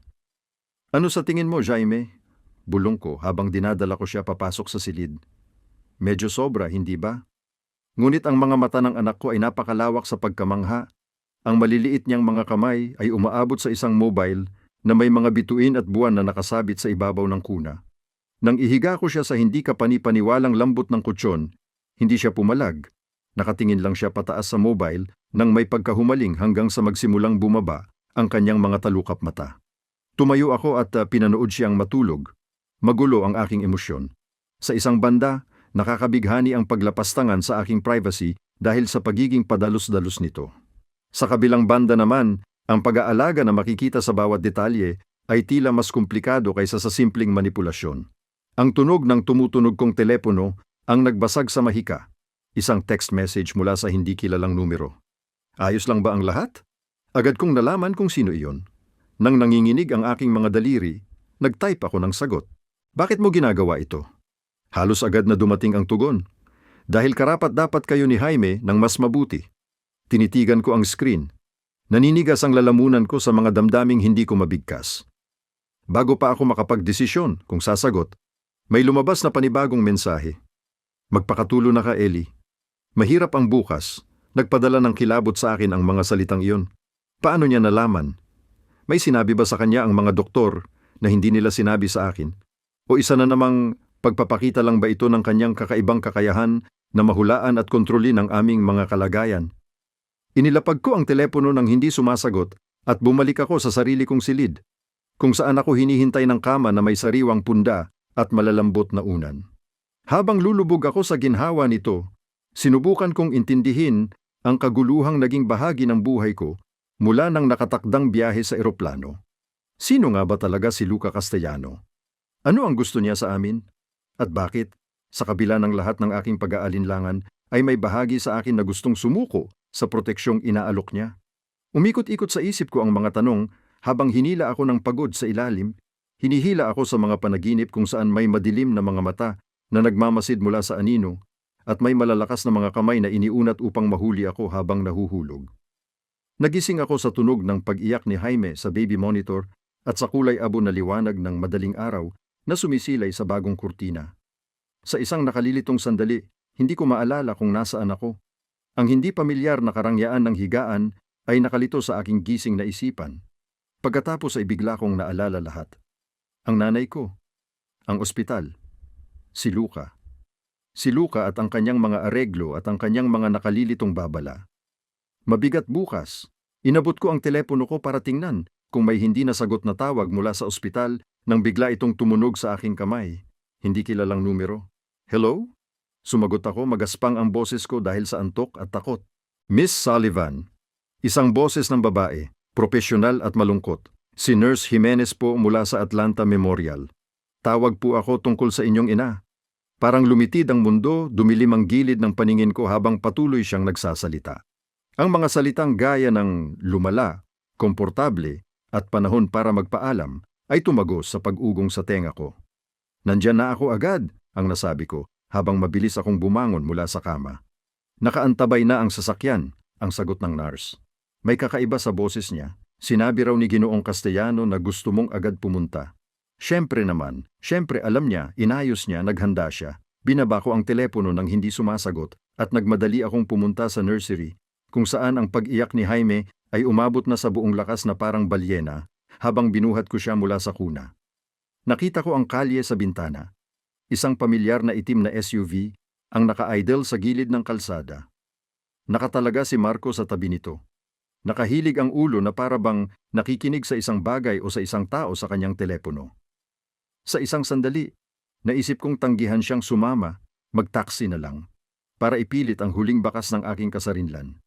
Ano sa tingin mo, Jaime? Bulong ko habang dinadala ko siya papasok sa silid. Medyo sobra, hindi ba? Ngunit ang mga mata ng anak ko ay napakalawak sa pagkamangha. Ang maliliit niyang mga kamay ay umaabot sa isang mobile na may mga bituin at buwan na nakasabit sa ibabaw ng kuna. Nang ihiga ko siya sa hindi kapani-paniwalang lambot ng kutsyon, hindi siya pumalag. Nakatingin lang siya pataas sa mobile nang may pagkahumaling hanggang sa magsimulang bumaba ang kanyang mga talukap mata. Tumayo ako at pinanood siyang matulog. Magulo ang aking emosyon. Sa isang banda, nakakabighani ang paglapastangan sa aking privacy dahil sa pagiging padalos-dalos nito. Sa kabilang banda naman, ang pag-aalaga na makikita sa bawat detalye ay tila mas komplikado kaysa sa simpleng manipulasyon. Ang tunog ng tumutunog kong telepono ang nagbasag sa mahika. Isang text message mula sa hindi kilalang numero. Ayos lang ba ang lahat? Agad kong nalaman kung sino iyon. Nang nanginginig ang aking mga daliri, nag-type ako ng sagot. Bakit mo ginagawa ito? Halos agad na dumating ang tugon. Dahil karapat-dapat kayo ni Jaime ng mas mabuti. Tinitigan ko ang screen. Naninigas ang lalamunan ko sa mga damdaming hindi ko mabigkas. Bago pa ako makapagdesisyon kung sasagot, May lumabas na panibagong mensahe. Magpakatulo na ka, Ellie. Mahirap ang bukas. Nagpadala ng kilabot sa akin ang mga salitang iyon. Paano niya nalaman? May sinabi ba sa kanya ang mga doktor na hindi nila sinabi sa akin? O isa na namang pagpapakita lang ba ito ng kanyang kakaibang kakayahan na mahulaan at kontrolin ang aming mga kalagayan? Inilapag ko ang telepono nang hindi sumasagot at bumalik ako sa sarili kong silid, kung saan ako hinihintay ng kama na may sariwang punda at malalambot na unan. Habang lulubog ako sa ginhawa nito, sinubukan kong intindihin ang kaguluhang naging bahagi ng buhay ko mula nang nakatakdang biyahe sa eroplano. Sino nga ba talaga si Luca Castellano? Ano ang gusto niya sa amin? At bakit, sa kabila ng lahat ng aking pag-aalinlangan, ay may bahagi sa akin na gustong sumuko sa proteksyong inaalok niya? Umikot-ikot sa isip ko ang mga tanong habang hinila ako ng pagod sa ilalim. Hinihila ako sa mga panaginip kung saan may madilim na mga mata na nagmamasid mula sa anino at may malalakas na mga kamay na iniunat upang mahuli ako habang nahuhulog. Nagising ako sa tunog ng pag-iyak ni Jaime sa baby monitor at sa kulay abo na liwanag ng madaling araw na sumisilay sa bagong kurtina. Sa isang nakalilitong sandali, hindi ko maalala kung nasaan ako. Ang hindi pamilyar na karangyaan ng higaan ay nakalito sa aking gising na isipan. Pagkatapos ay bigla kong naalala lahat. Ang nanay ko, ang ospital, si Luca. Si Luca at ang kanyang mga areglo at ang kanyang mga nakalilitong babala. Mabigat bukas, inabot ko ang telepono ko para tingnan kung may hindi nasagot na tawag mula sa ospital nang bigla itong tumunog sa aking kamay. Hindi kilalang numero. Hello? Sumagot ako, magaspang ang boses ko dahil sa antok at takot. Miss Sullivan. Isang boses ng babae, propesyonal at malungkot. Si Nurse Jimenez po mula sa Atlanta Memorial. Tawag po ako tungkol sa inyong ina. Parang lumitid ang mundo, dumilim ang gilid ng paningin ko habang patuloy siyang nagsasalita. Ang mga salitang gaya ng lumala, komportable, at panahon para magpaalam ay tumagos sa pag-ugong sa tenga ko. Nandyan na ako agad, ang nasabi ko, habang mabilis akong bumangon mula sa kama. Nakaantabay na ang sasakyan, ang sagot ng nurse. May kakaiba sa boses niya. Sinabi raw ni Ginoong Castellano na gusto mong agad pumunta. Siyempre alam niya, inayos niya, naghanda siya. Binaba ko ang telepono nang hindi sumasagot at nagmadali akong pumunta sa nursery, kung saan ang pag-iyak ni Jaime ay umabot na sa buong lakas na parang balyena habang binuhat ko siya mula sa kuna. Nakita ko ang kalye sa bintana. Isang pamilyar na itim na SUV ang naka-idle sa gilid ng kalsada. Nakatalaga si Marco sa tabi nito. Nakahilig ang ulo na para bang nakikinig sa isang bagay o sa isang tao sa kanyang telepono. Sa isang sandali, naisip kong tanggihan siyang sumama, mag-taxi na lang, para ipilit ang huling bakas ng aking kasarinlan.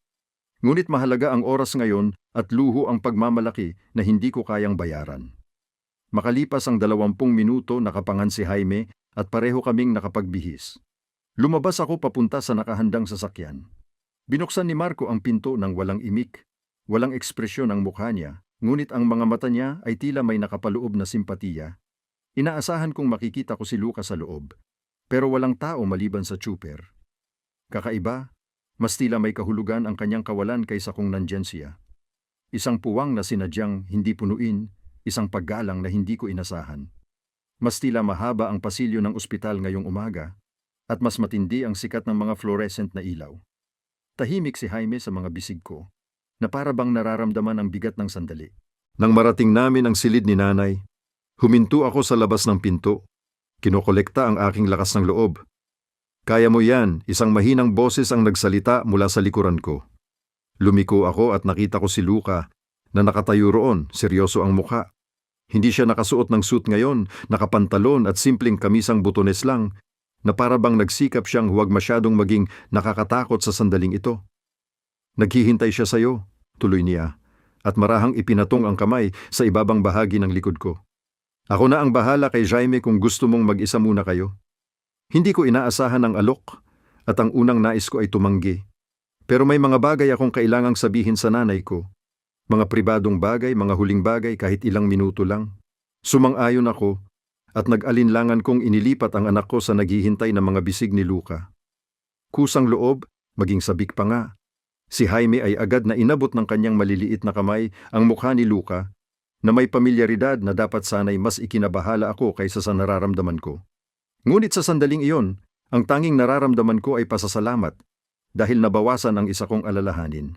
Ngunit mahalaga ang oras ngayon at luho ang pagmamalaki na hindi ko kayang bayaran. Makalipas ang 20 minuto, nakapangan si Jaime at pareho kaming nakapagbihis. Lumabas ako papunta sa nakahandang sasakyan. Binuksan ni Marco ang pinto ng walang imik. Walang ekspresyon ang mukha niya, ngunit ang mga mata niya ay tila may nakapaloob na simpatiya. Inaasahan kong makikita ko si Luca sa loob, pero walang tao maliban sa tsuper. Kakaiba, mas tila may kahulugan ang kanyang kawalan kaysa kung nandyan siya. Isang puwang na sinadyang hindi punuin, isang paggalang na hindi ko inasahan. Mas tila mahaba ang pasilyo ng ospital ngayong umaga, at mas matindi ang sikat ng mga fluorescent na ilaw. Tahimik si Jaime sa mga bisig ko, na para bang nararamdaman ang bigat ng sandali. Nang marating namin ang silid ni nanay, huminto ako sa labas ng pinto. Kinokolekta ang aking lakas ng loob. Kaya mo yan, isang mahinang boses ang nagsalita mula sa likuran ko. Lumiko ako at nakita ko si Luca na nakatayo roon, seryoso ang mukha. Hindi siya nakasuot ng suit ngayon, nakapantalon at simpleng kamisang butones lang, na para bang nagsikap siyang huwag masyadong maging nakakatakot sa sandaling ito. Naghihintay siya sa iyo, tuloy niya, at marahang ipinatong ang kamay sa ibabang bahagi ng likod ko. Ako na ang bahala kay Jaime kung gusto mong mag-isa muna kayo. Hindi ko inaasahan ang alok, at ang unang nais ko ay tumanggi. Pero may mga bagay akong kailangang sabihin sa nanay ko. Mga pribadong bagay, mga huling bagay kahit ilang minuto lang. Sumang-ayon ako, at nag-alinlangan kong inilipat ang anak ko sa naghihintay na mga bisig ni Luca. Kusang loob, maging sabik pa nga. Si Jaime ay agad na inabot ng kanyang maliliit na kamay ang mukha ni Luca na may pamilyaridad na dapat sana'y mas ikinabahala ako kaysa sa nararamdaman ko. Ngunit sa sandaling iyon, ang tanging nararamdaman ko ay pasasalamat dahil nabawasan ang isa kong alalahanin.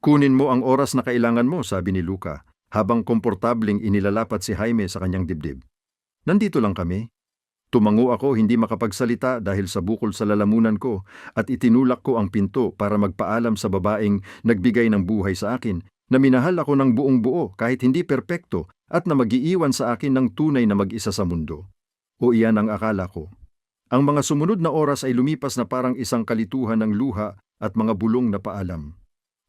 Kunin mo ang oras na kailangan mo, sabi ni Luca, habang komportabling inilalapat si Jaime sa kanyang dibdib. Nandito lang kami. Tumango ako, hindi makapagsalita dahil sa bukol sa lalamunan ko, at itinulak ko ang pinto para magpaalam sa babaeng nagbigay ng buhay sa akin na minahal ako ng buong buo kahit hindi perpekto at na mag-iiwan sa akin ng tunay na mag-isa sa mundo. O iyan ang akala ko. Ang mga sumunod na oras ay lumipas na parang isang kalituhan ng luha at mga bulong na paalam.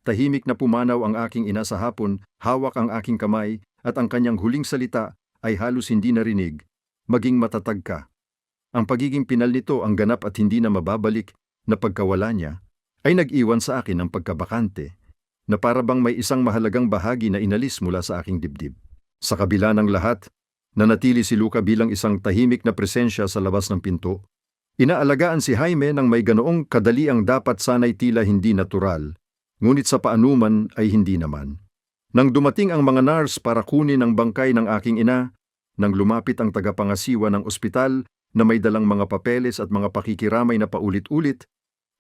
Tahimik na pumanaw ang aking ina sa hapon, hawak ang aking kamay, at ang kanyang huling salita ay halos hindi narinig, maging matatag ka. Ang pagiging pinal nito ang ganap at hindi na mababalik na pagkawala niya ay nag-iwan sa akin ng pagkabakante, na para bang may isang mahalagang bahagi na inalis mula sa aking dibdib. Sa kabila ng lahat, nanatili si Luca bilang isang tahimik na presensya sa labas ng pinto. Inaalagaan si Jaime ng may ganoong kadali ang dapat sanay tila hindi natural, ngunit sa paanuman ay hindi naman. Nang dumating ang mga nurse para kunin ang bangkay ng aking ina, nang lumapit ang tagapangasiwa ng ospital na may dalang mga papeles at mga pakikiramay na paulit-ulit,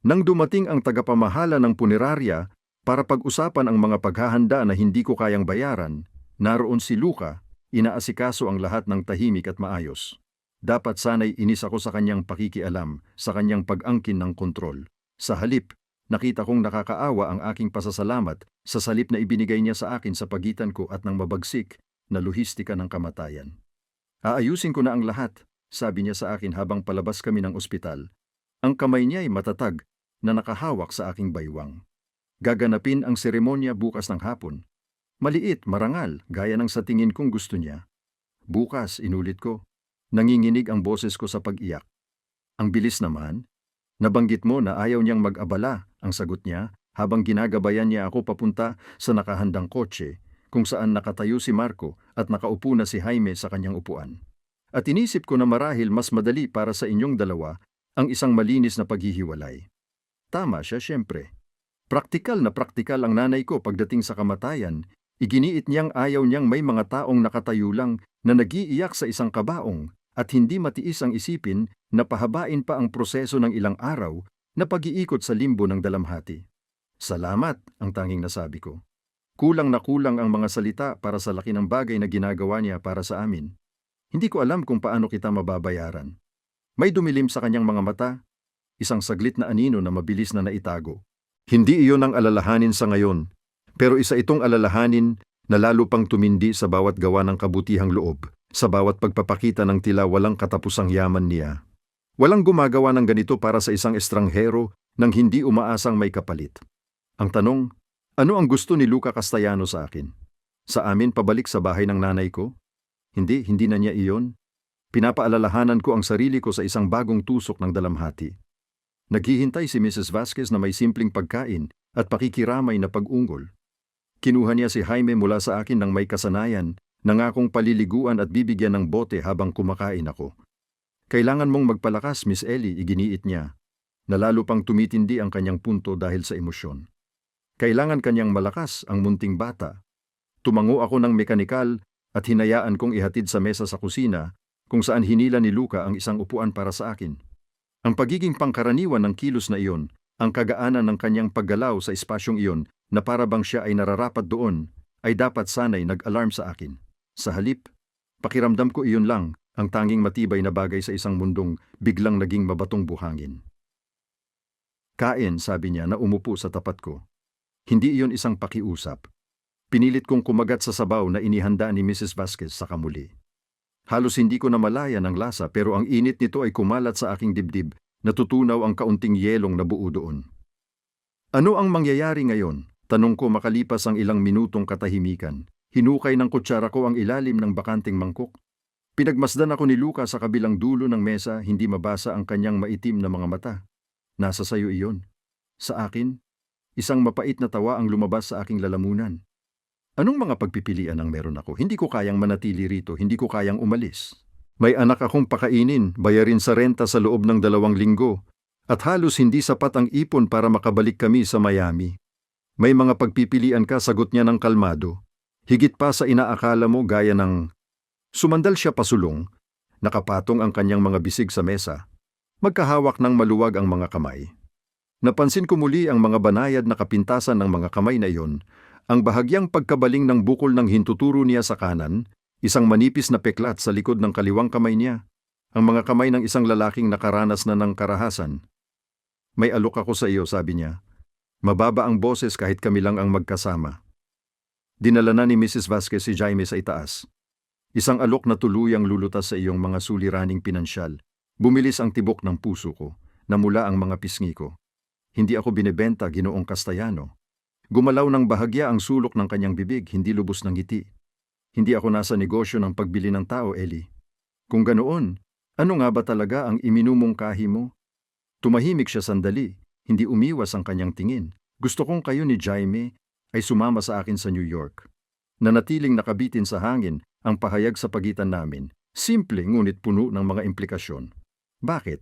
nang dumating ang tagapamahala ng punerarya para pag-usapan ang mga paghahanda na hindi ko kayang bayaran, naroon si Luca, inaasikaso ang lahat ng tahimik at maayos. Dapat sana'y inis ako sa kanyang pakikialam, sa kanyang pag-angkin ng kontrol. Sa halip, nakita kong nakakaawa ang aking pasasalamat sa salip na ibinigay niya sa akin sa pagitan ko at ng mabagsik na lohistika ng kamatayan. Aayusin ko na ang lahat, sabi niya sa akin habang palabas kami ng ospital. Ang kamay niya ay matatag na nakahawak sa aking baywang. Gaganapin ang seremonya bukas ng hapon. Maliit, marangal, gaya ng sa tingin kong gusto niya. Bukas, inulit ko. Nanginginig ang boses ko sa pag-iyak. Ang bilis naman. Nabanggit mo na ayaw niyang mag-abala, ang sagot niya, habang ginagabayan niya ako papunta sa nakahandang kotse, kung saan nakatayo si Marco at nakaupo na si Jaime sa kanyang upuan. At inisip ko na marahil mas madali para sa inyong dalawa ang isang malinis na paghihiwalay. Tama siya, siyempre. Praktikal na praktikal ang nanay ko pagdating sa kamatayan. Iginiit niyang ayaw niyang may mga taong nakatayo lang na nag-iiyak sa isang kabaong at hindi matiis ang isipin na pahabain pa ang proseso ng ilang araw na pag-iikot sa limbo ng dalamhati. Salamat, ang tanging nasabi ko. Kulang na kulang ang mga salita para sa laki ng bagay na ginagawa niya para sa amin. Hindi ko alam kung paano kita mababayaran. May dumilim sa kanyang mga mata, isang saglit na anino na mabilis na naitago. Hindi iyon ang alalahanin sa ngayon, pero isa itong alalahanin na lalo pang tumindi sa bawat gawa ng kabutihang loob, sa bawat pagpapakita ng tila walang katapusang yaman niya. Walang gumagawa ng ganito para sa isang estranghero nang hindi umaasang may kapalit. Ang tanong, ano ang gusto ni Luca Castellano sa akin? Sa amin pabalik sa bahay ng nanay ko? Hindi na niya iyon. Pinapaalalahanan ko ang sarili ko sa isang bagong tusok ng dalamhati. Naghihintay si Mrs. Vasquez na may simpleng pagkain at pakikiramay na pag-ungol. Kinuha niya si Jaime mula sa akin ng may kasanayan, nangakong paliliguan at bibigyan ng bote habang kumakain ako. Kailangan mong magpalakas, Miss Ellie, iginiit niya. Nalalo pang tumitindi ang kanyang punto dahil sa emosyon. Kailangan kanyang malakas ang munting bata. Tumango ako ng mekanikal at hinayaan kong ihatid sa mesa sa kusina kung saan hinila ni Luca ang isang upuan para sa akin. Ang pagiging pangkaraniwan ng kilos na iyon, ang kagaanan ng kanyang paggalaw sa espasyong iyon na para bang siya ay nararapat doon, ay dapat sanay nag-alarm sa akin. Sa halip, pakiramdam ko iyon lang ang tanging matibay na bagay sa isang mundong biglang naging mabatong buhangin. Kain, sabi niya na umupo sa tapat ko. Hindi iyon isang pakiusap. Pinilit kong kumagat sa sabaw na inihanda ni Mrs. Vasquez sa kamuli. Halos hindi ko namalayan ang lasa pero ang init nito ay kumalat sa aking dibdib, natutunaw ang kaunting yelong na buo doon. Ano ang mangyayari ngayon? Tanong ko makalipas ang ilang minutong katahimikan. Hinukay ng kutsara ko ang ilalim ng bakanting mangkok. Pinagmasdan ako ni Luca sa kabilang dulo ng mesa, hindi mabasa ang kanyang maitim na mga mata. Nasa sayo iyon. Sa akin, isang mapait na tawa ang lumabas sa aking lalamunan. Anong mga pagpipilian ang meron ako? Hindi ko kayang manatili rito, hindi ko kayang umalis. May anak akong pakainin, bayarin sa renta sa loob ng 2 linggo, at halos hindi sapat ang ipon para makabalik kami sa Miami. May mga pagpipilian ka, sagot niya ng kalmado. Higit pa sa inaakala mo gaya ng... Sumandal siya pasulong. Nakapatong ang kanyang mga bisig sa mesa. Magkahawak ng maluwag ang mga kamay. Napansin ko muli ang mga banayad na kapintasan ng mga kamay na iyon, ang bahagyang pagkabaling ng bukol ng hintuturo niya sa kanan, isang manipis na peklat sa likod ng kaliwang kamay niya, ang mga kamay ng isang lalaking nakaranas na ng karahasan. May alok ako sa iyo, sabi niya. Mababa ang boses kahit kami lang ang magkasama. Dinala na ni Mrs. Vasquez si Jaime sa itaas. Isang alok na tuluyang lulutas sa iyong mga suliraning pinansyal. Bumilis ang tibok ng puso ko, namula ang mga pisngi ko. Hindi ako binebenta, Ginoong Castellano. Gumalaw ng bahagya ang sulok ng kanyang bibig, hindi lubos ng ngiti. Hindi ako nasa negosyo ng pagbili ng tao, Ellie. Kung ganoon, ano nga ba talaga ang iminumungkahi mo? Tumahimik siya sandali, hindi umiwas ang kanyang tingin. Gusto kong kayo ni Jaime ay sumama sa akin sa New York. Nanatiling nakabitin sa hangin ang pahayag sa pagitan namin, simple ngunit puno ng mga implikasyon. Bakit?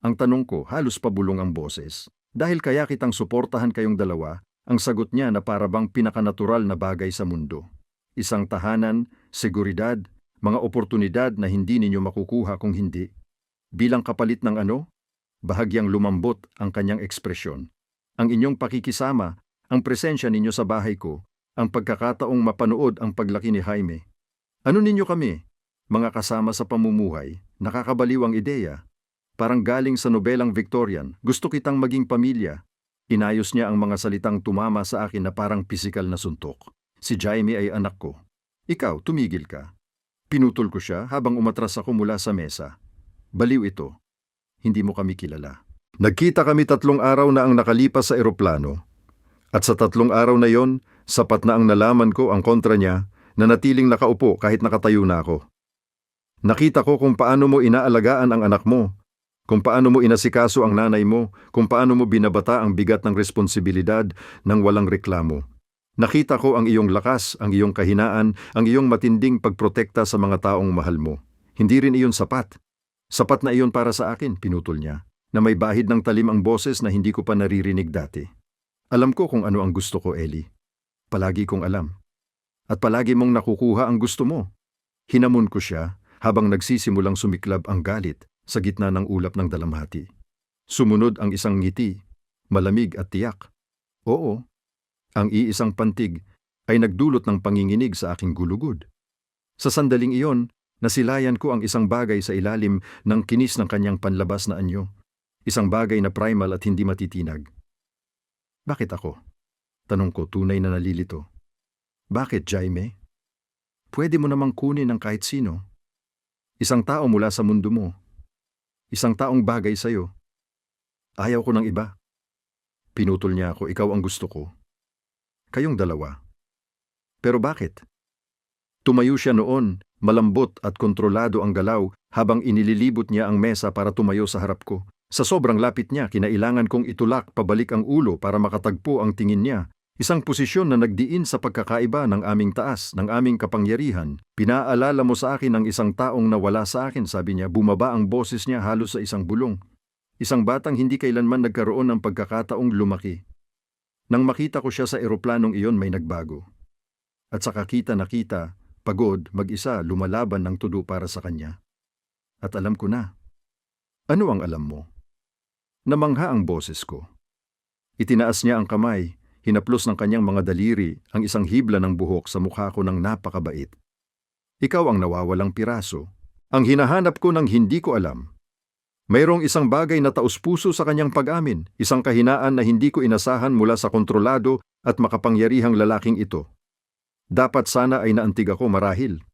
Ang tanong ko, halos pabulong ang boses. Dahil kaya kitang suportahan kayong dalawa, ang sagot niya na parabang pinakanatural na bagay sa mundo. Isang tahanan, seguridad, mga oportunidad na hindi ninyo makukuha kung hindi. Bilang kapalit ng ano? Bahagyang lumambot ang kanyang ekspresyon. Ang inyong pakikisama, ang presensya ninyo sa bahay ko, ang pagkakataong mapanood ang paglaki ni Jaime. Ano ninyo kami? Mga kasama sa pamumuhay, nakakabaliw ang ideya. Parang galing sa nobelang Victorian, gusto kitang maging pamilya. Inayos niya ang mga salitang tumama sa akin na parang pisikal na suntok. Si Jaime ay anak ko. Ikaw, tumigil ka. Pinutol ko siya habang umatras ako mula sa mesa. Baliw ito. Hindi mo kami kilala. Nagkita kami 3 araw na ang nakalipas sa eroplano. At sa 3 araw na yon, sapat na ang nalaman ko ang kontra niya na natiling nakaupo kahit nakatayo na ako. Nakita ko kung paano mo inaalagaan ang anak mo, kung paano mo inasikaso ang nanay mo, kung paano mo binabata ang bigat ng responsibilidad ng walang reklamo. Nakita ko ang iyong lakas, ang iyong kahinaan, ang iyong matinding pagprotekta sa mga taong mahal mo. Hindi rin iyon sapat. Sapat na iyon para sa akin, pinutol niya, na may bahid ng talim ang boses na hindi ko pa naririnig dati. Alam ko kung ano ang gusto ko, Ellie. Palagi kong alam. At palagi mong nakukuha ang gusto mo. Hinamon ko siya habang nagsisimulang sumiklab ang galit sa gitna ng ulap ng dalamhati. Sumunod ang isang ngiti, malamig at tiyak. Oo, ang iisang pantig ay nagdulot ng panginginig sa aking gulugod. Sa sandaling iyon, nasilayan ko ang isang bagay sa ilalim ng kinis ng kanyang panlabas na anyo. Isang bagay na primal at hindi matitinag. Bakit ako? Tanong ko, tunay na nalilito. Bakit, Jaime? Pwede mo namang kunin ng kahit sino. Isang tao mula sa mundo mo. Isang taong bagay sa'yo. Ayaw ko ng iba. Pinutol niya ako, ikaw ang gusto ko. Kayong dalawa. Pero bakit? Tumayo siya noon, malambot at kontrolado ang galaw habang inililibot niya ang mesa para tumayo sa harap ko. Sa sobrang lapit niya, kinailangan kong itulak pabalik ang ulo para makatagpo ang tingin niya. Isang posisyon na nagdiin sa pagkakaiba ng aming taas, ng aming kapangyarihan. Pinaalala mo sa akin ang isang taong nawala sa akin, sabi niya, bumaba ang boses niya halos sa isang bulong. Isang batang hindi kailanman nagkaroon ng pagkakataong lumaki. Nang makita ko siya sa eroplanong iyon, may nagbago. At sa kakita nakita, pagod, mag-isa, lumalaban ng tudo para sa kanya. At alam ko na. Ano ang alam mo? Namangha ang boses ko. Itinaas niya ang kamay. Hinaplos ng kanyang mga daliri ang isang hibla ng buhok sa mukha ko ng napakabait. Ikaw ang nawawalang piraso. Ang hinahanap ko ng hindi ko alam. Mayroong isang bagay na taus-puso sa kanyang pag-amin, isang kahinaan na hindi ko inasahan mula sa kontrolado at makapangyarihang lalaking ito. Dapat sana ay naantig ako marahil.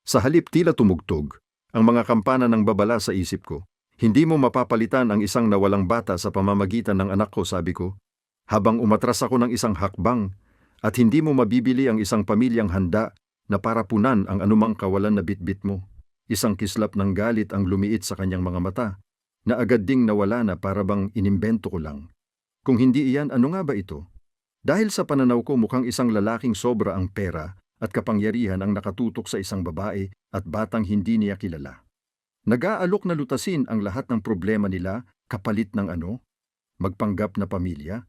Sa halip tila tumugtog, ang mga kampana ng babala sa isip ko. Hindi mo mapapalitan ang isang nawalang bata sa pamamagitan ng anak ko, sabi ko. Habang umatras ako ng isang hakbang at hindi mo mabibili ang isang pamilyang handa na para punan ang anumang kawalan na bitbit mo. Isang kislap ng galit ang lumiit sa kanyang mga mata na agad ding nawala na para bang inimbento ko lang. Kung hindi iyan, ano nga ba ito? Dahil sa pananaw ko mukhang isang lalaking sobra ang pera at kapangyarihan ang nakatutok sa isang babae at batang hindi niya kilala. Nag-aalok na lutasin ang lahat ng problema nila kapalit ng ano? Magpanggap na pamilya?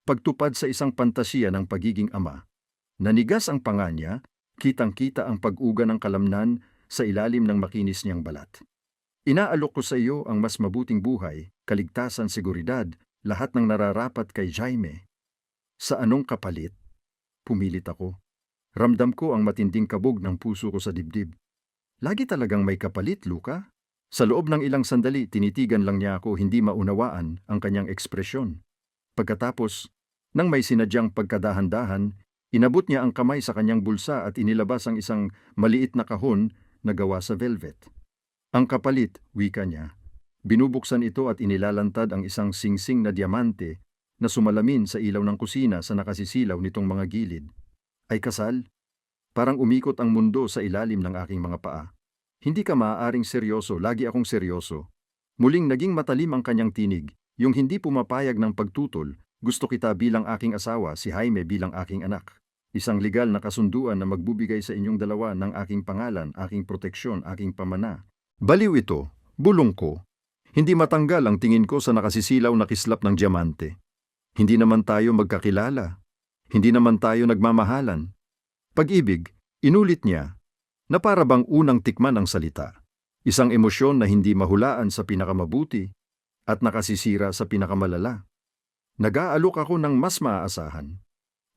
Pagtupad sa isang pantasiya ng pagiging ama. Nanigas ang panga niya, kitang-kita ang pag-uga ng kalamnan sa ilalim ng makinis niyang balat. Inaalok ko sa iyo ang mas mabuting buhay, kaligtasan, seguridad, lahat ng nararapat kay Jaime. Sa anong kapalit? Pumilit ako. Ramdam ko ang matinding kabog ng puso ko sa dibdib. Lagi talagang may kapalit, Luca? Sa loob ng ilang sandali, tinitigan lang niya ako, hindi maunawaan ang kanyang ekspresyon. Pagkatapos, nang may sinadyang pagkadahan-dahan, inabot niya ang kamay sa kanyang bulsa at inilabas ang isang maliit na kahon na gawa sa velvet. Ang kapalit, wika niya. Binubuksan ito at inilalantad ang isang singsing na diamante na sumalamin sa ilaw ng kusina sa nakasisilaw nitong mga gilid. Ay kasal? Parang umikot ang mundo sa ilalim ng aking mga paa. Hindi ka maaaring seryoso, lagi akong seryoso. Muling naging matalim ang kanyang tinig, yung hindi pumapayag ng pagtutol. Gusto kita bilang aking asawa, si Jaime bilang aking anak. Isang legal na kasunduan na magbubigay sa inyong dalawa ng aking pangalan, aking proteksyon, aking pamana. Baliw ito, bulong ko. Hindi matanggal ang tingin ko sa nakasisilaw na kislap ng diamante. Hindi naman tayo magkakilala. Hindi naman tayo nagmamahalan. Pag-ibig, inulit niya, na para bang unang tikman ang salita. Isang emosyon na hindi mahulaan sa pinakamabuti at nakasisira sa pinakamalala. Nag-aalok ako ng mas maaasahan.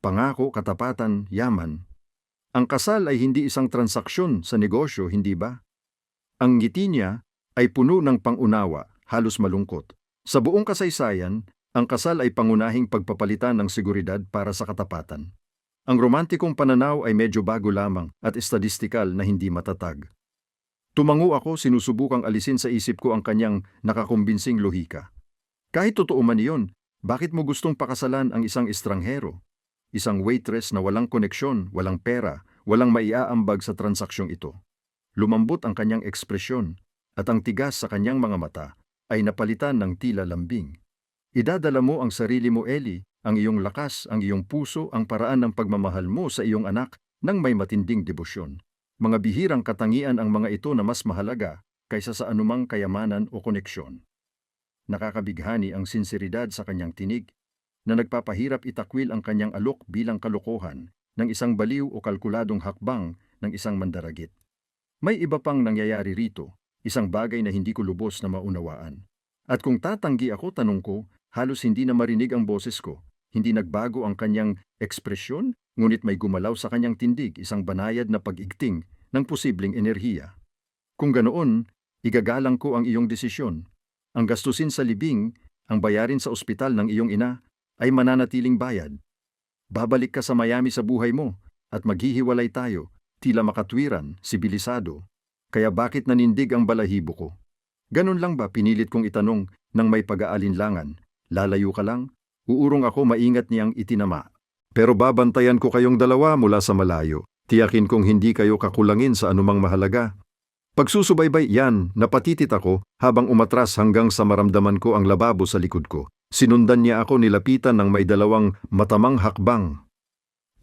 Pangako, katapatan, yaman. Ang kasal ay hindi isang transaksyon sa negosyo, hindi ba? Ang ngiti niya ay puno ng pangunawa, halos malungkot. Sa buong kasaysayan, ang kasal ay pangunahing pagpapalitan ng seguridad para sa katapatan. Ang romantikong pananaw ay medyo bago lamang at estadistikal na hindi matatag. Tumango ako, sinusubukang alisin sa isip ko ang kanyang nakakumbinsing lohika. Kahit totoo man iyon, bakit mo gustong pakasalan ang isang estranghero? Isang waitress na walang koneksyon, walang pera, walang maiaambag sa transaksyong ito. Lumambot ang kanyang ekspresyon at ang tigas sa kanyang mga mata ay napalitan ng tila lambing. Idadala mo ang sarili mo, Ellie, ang iyong lakas, ang iyong puso, ang paraan ng pagmamahal mo sa iyong anak ng may matinding debosyon. Mga bihirang katangian ang mga ito na mas mahalaga kaysa sa anumang kayamanan o koneksyon. Nakakabighani ang sinseridad sa kanyang tinig na nagpapahirap itakwil ang kanyang alok bilang kalokohan ng isang baliw o kalkuladong hakbang ng isang mandaragit. May iba pang nangyayari rito, isang bagay na hindi ko lubos na maunawaan. At kung tatanggi ako, tanong ko, halos hindi na marinig ang boses ko. Hindi nagbago ang kanyang ekspresyon, ngunit may gumalaw sa kanyang tindig, isang banayad na pag-igting ng posibleng enerhiya. Kung ganoon, igagalang ko ang iyong desisyon. Ang gastusin sa libing, ang bayarin sa ospital ng iyong ina, ay mananatiling bayad. Babalik ka sa Miami sa buhay mo, at maghihiwalay tayo, tila makatwiran, sibilisado. Kaya bakit nanindig ang balahibo ko? Ganun lang ba, pinilit kong itanong nang may pag-aalinlangan? Lalayo ka lang? Uurong ako, maingat niyang itinama. Pero babantayan ko kayong dalawa mula sa malayo. Tiyakin kong hindi kayo kakulangin sa anumang mahalaga. Pagsusubaybay yan, napatitit ako habang umatras hanggang sa maramdaman ko ang lababo sa likod ko. Sinundan niya ako, nilapitan ng may dalawang matamang hakbang.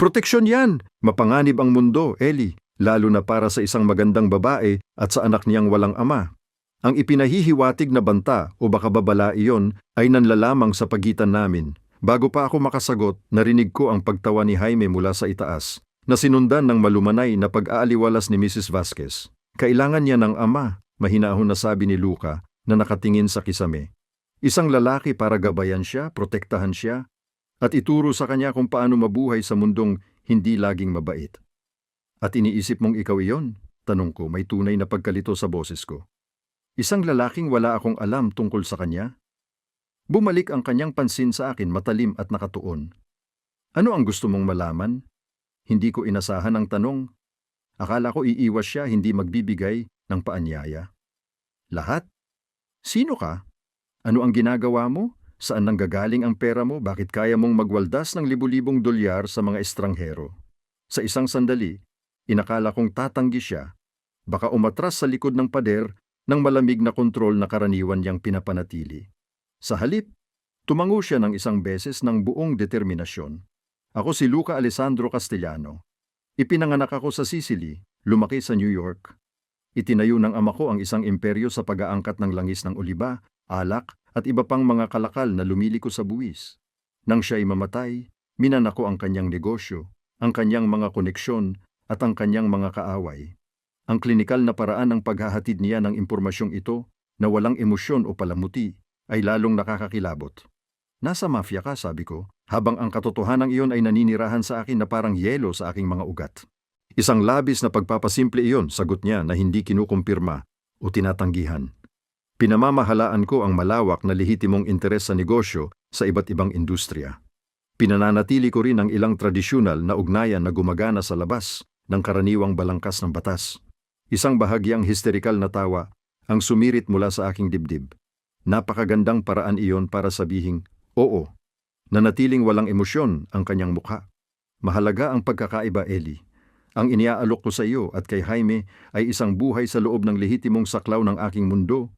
Proteksyon yan! Mapanganib ang mundo, Ellie, lalo na para sa isang magandang babae at sa anak niyang walang ama. Ang ipinahihiwatig na banta o baka babala iyon ay nanlalamang sa pagitan namin. Bago pa ako makasagot, narinig ko ang pagtawa ni Jaime mula sa itaas, na sinundan ng malumanay na pag-aaliwalas ni Mrs. Vasquez. Kailangan niya ng ama, mahinahon na sabi ni Luca na nakatingin sa kisame. Isang lalaki para gabayan siya, protektahan siya, at ituro sa kanya kung paano mabuhay sa mundong hindi laging mabait. At iniisip mong ikaw iyon? Tanong ko, may tunay na pagkalito sa boses ko. Isang lalaking wala akong alam tungkol sa kanya? Bumalik ang kanyang pansin sa akin, matalim at nakatuon. Ano ang gusto mong malaman? Hindi ko inasahan ang tanong. Akala ko iiwas siya, hindi magbibigay ng paanyaya. Lahat? Sino ka? Ano ang ginagawa mo? Saan nanggagaling ang pera mo? Bakit kaya mong magwaldas ng libu-libong dolyar sa mga estranghero? Sa isang sandali, inakala kong tatanggi siya. Baka umatras sa likod ng pader ng malamig na kontrol na karaniwan niyang pinapanatili. Sa halip, tumango siya ng isang beses ng buong determinasyon. Ako si Luca Alessandro Castellano. Ipinanganak ako sa Sicily, lumaki sa New York. Itinayo ng ama ko ang isang imperyo sa pag-aangkat ng langis ng oliba, alak at iba pang mga kalakal na lumiliko sa buwis. Nang siya'y mamatay, minanako ang kanyang negosyo, ang kanyang mga koneksyon at ang kanyang mga kaaway. Ang klinikal na paraan ng paghahatid niya ng impormasyong ito na walang emosyon o palamuti ay lalong nakakakilabot. Nasa mafia ka, sabi ko, habang ang katotohanan iyon ay naninirahan sa akin na parang yelo sa aking mga ugat. Isang labis na pagpapasimple iyon, sagot niya na hindi kinukumpirma o tinatanggihan. Pinamamahalaan ko ang malawak na lehitimong interes sa negosyo sa iba't ibang industriya. Pinananatili ko rin ang ilang tradisyonal na ugnayan na gumagana sa labas ng karaniwang balangkas ng batas. Isang bahagyang histerikal na tawa ang sumirit mula sa aking dibdib. Napakagandang paraan iyon para sabihing, oo. Nanatiling walang emosyon ang kanyang mukha. Mahalaga ang pagkakaiba, Ellie. Ang iniaalok ko sa iyo at kay Jaime ay isang buhay sa loob ng lehitimong saklaw ng aking mundo.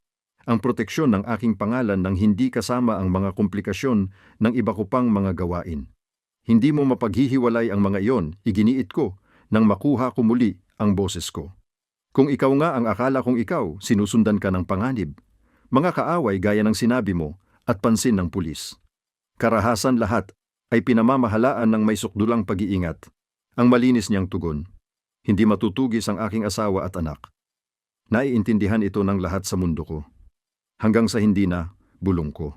Ang proteksyon ng aking pangalan nang hindi kasama ang mga komplikasyon ng iba ko pang mga gawain. Hindi mo mapaghihiwalay ang mga iyon, iginiit ko, nang makuha ko muli ang boses ko. Kung ikaw nga ang akala kong ikaw, sinusundan ka ng panganib. Mga kaaway gaya ng sinabi mo at pansin ng pulis. Karahasan lahat ay pinamamahalaan ng may sukdulang pag-iingat. Ang malinis niyang tugon. Hindi matutugis ang aking asawa at anak. Naiintindihan ito ng lahat sa mundo ko. Hanggang sa hindi na, bulong ko.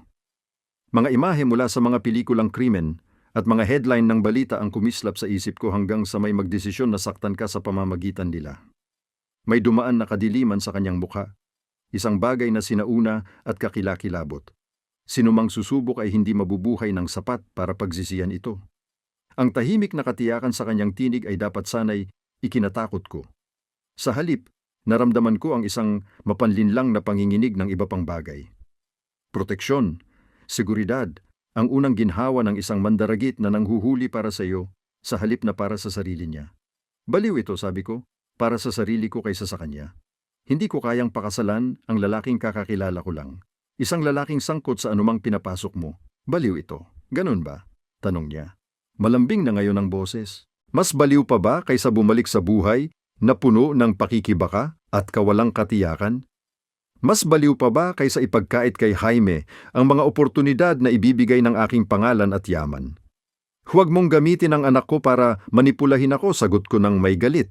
Mga imahe mula sa mga pelikulang krimen at mga headline ng balita ang kumislap sa isip ko hanggang sa may magdesisyon na saktan ka sa pamamagitan nila. May dumaan na kadiliman sa kanyang mukha. Isang bagay na sinauna at kakilakilabot. Sinumang susubok ay hindi mabubuhay ng sapat para pagsisiyan ito. Ang tahimik na katiyakan sa kanyang tinig ay dapat sanay ikinatakot ko. Sa halip, naramdaman ko ang isang mapanlinlang na panginginig ng iba pang bagay. Proteksyon, seguridad, ang unang ginhawa ng isang mandaragit na nanghuhuli para sa iyo sa halip na para sa sarili niya. Baliw ito, sabi ko, para sa sarili ko kaysa sa kanya. Hindi ko kayang pakasalan ang lalaking kakakilala ko lang. Isang lalaking sangkot sa anumang pinapasok mo. Baliw ito. Ganun ba? Tanong niya. Malambing na ngayon ang boses. Mas baliw pa ba kaysa bumalik sa buhay na puno ng pakikibaka at kawalang katiyakan? Mas baliw pa ba kaysa ipagkait kay Jaime ang mga oportunidad na ibibigay ng aking pangalan at yaman? Huwag mong gamitin ang anak ko para manipulahin ako, sagot ko ng may galit.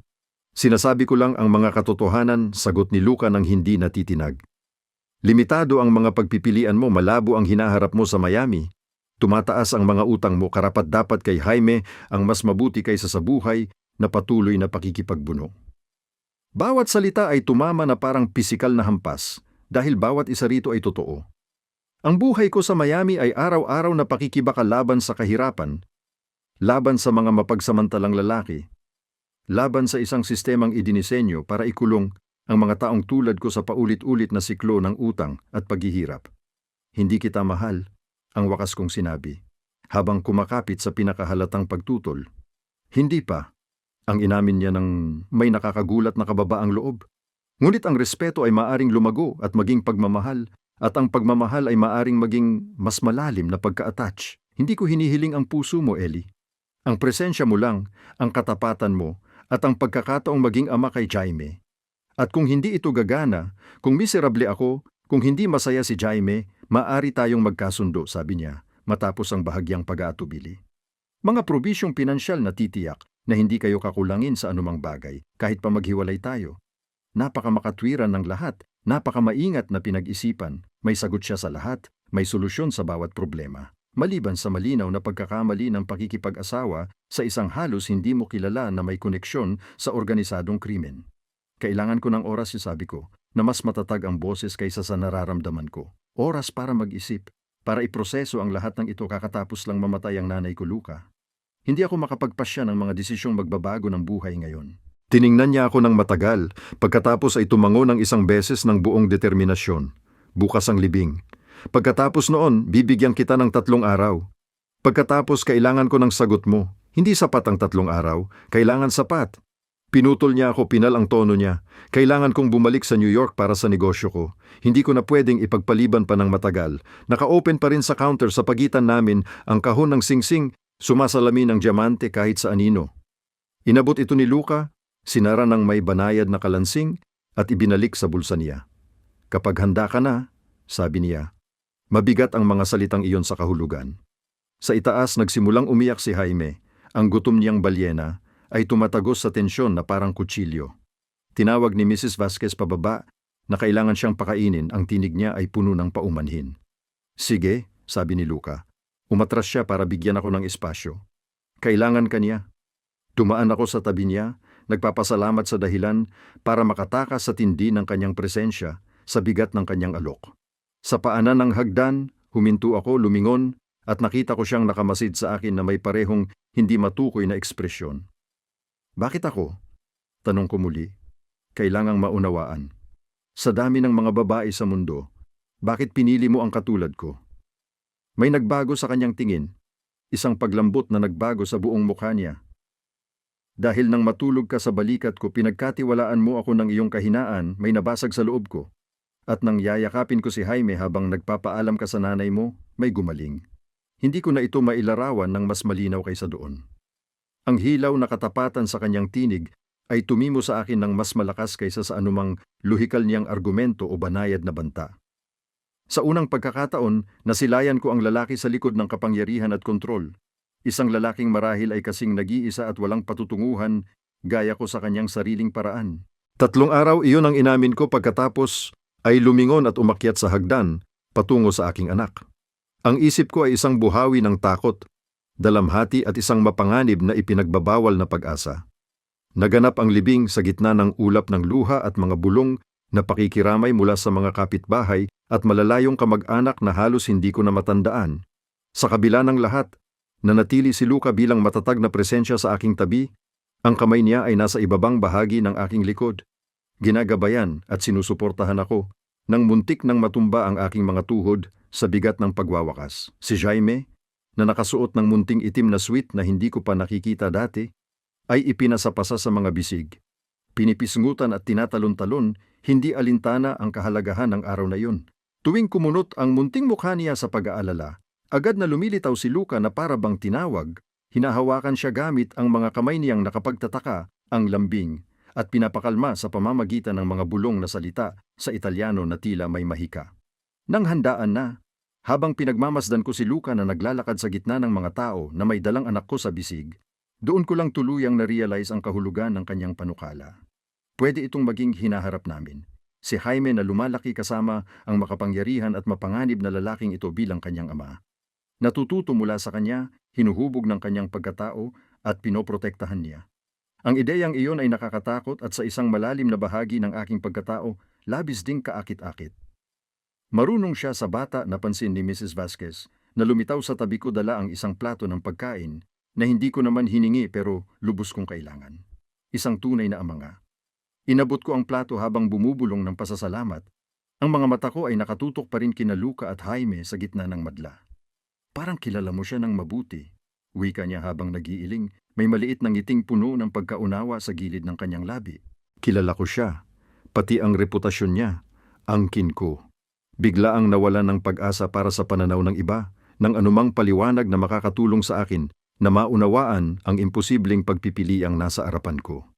Sinasabi ko lang ang mga katotohanan, sagot ni Luca ng hindi natitinag. Limitado ang mga pagpipilian mo, malabo ang hinaharap mo sa Miami. Tumataas ang mga utang mo, karapat-dapat kay Jaime ang mas mabuti kaysa sa buhay na patuloy na pakikipagbuno. Bawat salita ay tumama na parang pisikal na hampas dahil bawat isa rito ay totoo. Ang buhay ko sa Miami ay araw-araw na pakikibaka laban sa kahirapan, laban sa mga mapagsamantalang lalaki, laban sa isang sistemang idinisenyo para ikulong ang mga taong tulad ko sa paulit-ulit na siklo ng utang at paghihirap. Hindi kita mahal, ang wakas kong sinabi, habang kumakapit sa pinakahalatang pagtutol. Hindi pa, ang inamin niya ng may nakakagulat na kababaang loob. Ngunit ang respeto ay maaring lumago at maging pagmamahal, at ang pagmamahal ay maaring maging mas malalim na pagka-attach. Hindi ko hinihiling ang puso mo, Ellie. Ang presensya mo lang, ang katapatan mo, at ang pagkakataong maging ama kay Jaime. At kung hindi ito gagana, kung miserable ako, kung hindi masaya si Jaime, maaari tayong magkasundo, sabi niya, matapos ang bahagyang pag-aatubili. Mga probisyong pinansyal na titiyak na hindi kayo kakulangin sa anumang bagay, kahit pa maghiwalay tayo. Napakamakatwiran ng lahat, napakamaingat na pinag-isipan, may sagot siya sa lahat, may solusyon sa bawat problema. Maliban sa malinaw na pagkakamali ng pakikipag-asawa sa isang halos hindi mo kilala na may koneksyon sa organisadong krimen. Kailangan ko ng oras, sabi ko, na mas matatag ang boses kaysa sa nararamdaman ko. Oras para mag-isip, para iproseso ang lahat ng ito kakatapos lang mamatay ang nanay ko, Luca. Hindi ako makapagpasya ng mga desisyong magbabago ng buhay ngayon. Tiningnan niya ako ng matagal, pagkatapos ay tumango ng isang beses ng buong determinasyon. Bukas ang libing. Pagkatapos noon, bibigyan kita ng 3 araw. Pagkatapos, kailangan ko ng sagot mo. Hindi sapat ang 3 araw, kailangan sapat. Pinutol niya ako, pinal ang tono niya. Kailangan kong bumalik sa New York para sa negosyo ko. Hindi ko na pwedeng ipagpaliban pa ng matagal. Naka-open pa rin sa counter sa pagitan namin ang kahon ng singsing, sumasalamin ng diamante kahit sa anino. Inabot ito ni Luca, sinara ng may banayad na kalansing at ibinalik sa bulsa niya. Kapag handa ka na, sabi niya. Mabigat ang mga salitang iyon sa kahulugan. Sa itaas nagsimulang umiyak si Jaime, ang gutom niyang balyena ay tumatagos sa tensyon na parang kutsilyo. Tinawag ni Mrs. Vasquez pababa na kailangan siyang pakainin, ang tinig niya ay puno ng paumanhin. Sige, sabi ni Luca. Umatras siya para bigyan ako ng espasyo. Kailangan kaniya. Dumaan ako sa tabi niya, nagpapasalamat sa dahilan para makatakas sa tindi ng kanyang presensya sa bigat ng kanyang alok. Sa paanan ng hagdan, huminto ako, lumingon, at nakita ko siyang nakamasid sa akin na may parehong hindi matukoy na ekspresyon. Bakit ako? Tanong ko muli. Kailangang maunawaan. Sa dami ng mga babae sa mundo, bakit pinili mo ang katulad ko? May nagbago sa kanyang tingin, isang paglambot na nagbago sa buong mukha niya. Dahil nang matulog ka sa balikat ko, pinagkatiwalaan mo ako ng iyong kahinaan, may nabasag sa loob ko. At nang yayakapin ko si Jaime habang nagpapaalam ka sa nanay mo, may gumaling. Hindi ko na ito mailarawan ng mas malinaw kaysa doon. Ang hilaw na katapatan sa kanyang tinig ay tumimo sa akin ng mas malakas kaysa sa anumang luhikal niyang argumento o banayad na banta. Sa unang pagkakataon, nasilayan ko ang lalaki sa likod ng kapangyarihan at kontrol. Isang lalaking marahil ay kasing nag-iisa at walang patutunguhan, gaya ko sa kanyang sariling paraan. 3 araw iyon ang inamin ko, pagkatapos ay lumingon at umakyat sa hagdan patungo sa aking anak. Ang isip ko ay isang buhawi ng takot, dalamhati at isang mapanganib na ipinagbabawal na pag-asa. Naganap ang libing sa gitna ng ulap ng luha at mga bulong na pakikiramay mula sa mga kapitbahay at malalayong kamag-anak na halos hindi ko na matandaan. Sa kabila ng lahat, nanatili si Luca bilang matatag na presensya sa aking tabi. Ang kamay niya ay nasa ibabang bahagi ng aking likod. Ginagabayan at sinusuportahan ako nang muntik nang matumba ang aking mga tuhod sa bigat ng pagwawakas. Si Jaime, na nakasuot ng munting itim na suit na hindi ko pa nakikita dati, ay ipinasapasa sa mga bisig. Pinipisngutan at tinatalon-talon, hindi alintana ang kahalagahan ng araw na iyon. Tuwing kumunot ang munting mukha niya sa pag-aalala, agad na lumilitaw si Luca na para bang tinawag, hinahawakan siya gamit ang mga kamay niyang nakapagtataka, ang lambing, at pinapakalma sa pamamagitan ng mga bulong na salita sa Italyano na tila may mahika. Nang handaan na, habang pinagmamasdan ko si Luca na naglalakad sa gitna ng mga tao na may dalang anak ko sa bisig, doon ko lang tuluyang na-realize ang kahulugan ng kanyang panukala. Pwede itong maging hinaharap namin. Si Jaime na lumalaki kasama ang makapangyarihan at mapanganib na lalaking ito bilang kanyang ama. Natututo mula sa kanya, hinuhubog ng kanyang pagkatao at pinoprotektahan niya. Ang ideyang iyon ay nakakatakot at sa isang malalim na bahagi ng aking pagkatao, labis ding kaakit-akit. Marunong siya sa bata, napansin ni Mrs. Vasquez, na lumitaw sa tabi ko dala ang isang plato ng pagkain na hindi ko naman hiningi pero lubos kong kailangan. Isang tunay na ama nga. Inabot ko ang plato habang bumubulong ng pasasalamat. Ang mga mata ko ay nakatutok pa rin kina Luca at Jaime sa gitna ng madla. Parang kilala mo siya ng mabuti, wika niya habang nag-iiling, may maliit na ngiting puno ng pagkaunawa sa gilid ng kanyang labi. Kilala ko siya, pati ang reputasyon niya, angkin ko. Bigla ang nawalan ng pag-asa para sa pananaw ng iba, ng anumang paliwanag na makakatulong sa akin na maunawaan ang imposibleng pagpipili ang nasa harapan ko.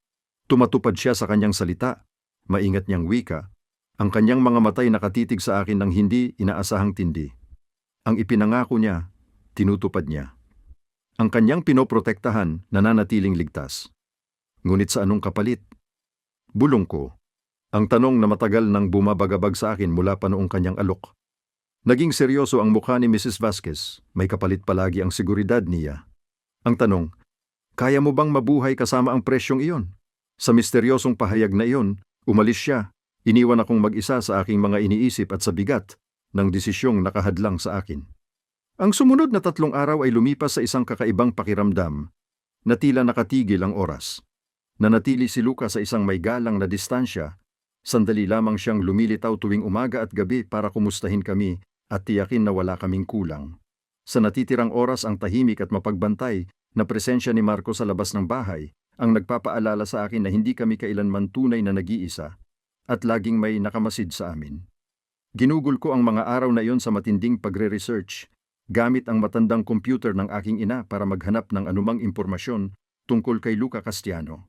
Tumatupad siya sa kanyang salita, maingat niyang wika, ang kanyang mga matay nakatitig sa akin ng hindi inaasahang tindi. Ang ipinangako niya, tinutupad niya. Ang kanyang pinoprotektahan, nananatiling ligtas. Ngunit sa anong kapalit? Bulong ko. Ang tanong na matagal nang bumabagabag sa akin mula pa noong kanyang alok. Naging seryoso ang mukha ni Mrs. Vasquez, may kapalit palagi ang seguridad niya. Ang tanong, kaya mo bang mabuhay kasama ang presyong iyon? Sa misteryosong pahayag na iyon, umalis siya, iniwan akong mag-isa sa aking mga iniisip at sa bigat ng desisyong nakahadlang sa akin. Ang sumunod na 3 araw ay lumipas sa isang kakaibang pakiramdam na tila nakatigil ang oras. Nanatili si Luca sa isang may galang na distansya, sandali lamang siyang lumilitaw tuwing umaga at gabi para kumustahin kami at tiyakin na wala kaming kulang. Sa natitirang oras ang tahimik at mapagbantay na presensya ni Marco sa labas ng bahay ang nagpapaalala sa akin na hindi kami kailanman tunay na nag-iisa at laging may nakamasid sa amin. Ginugol ko ang mga araw na iyon sa matinding pagre-research, gamit ang matandang computer ng aking ina para maghanap ng anumang impormasyon tungkol kay Luca Castiano.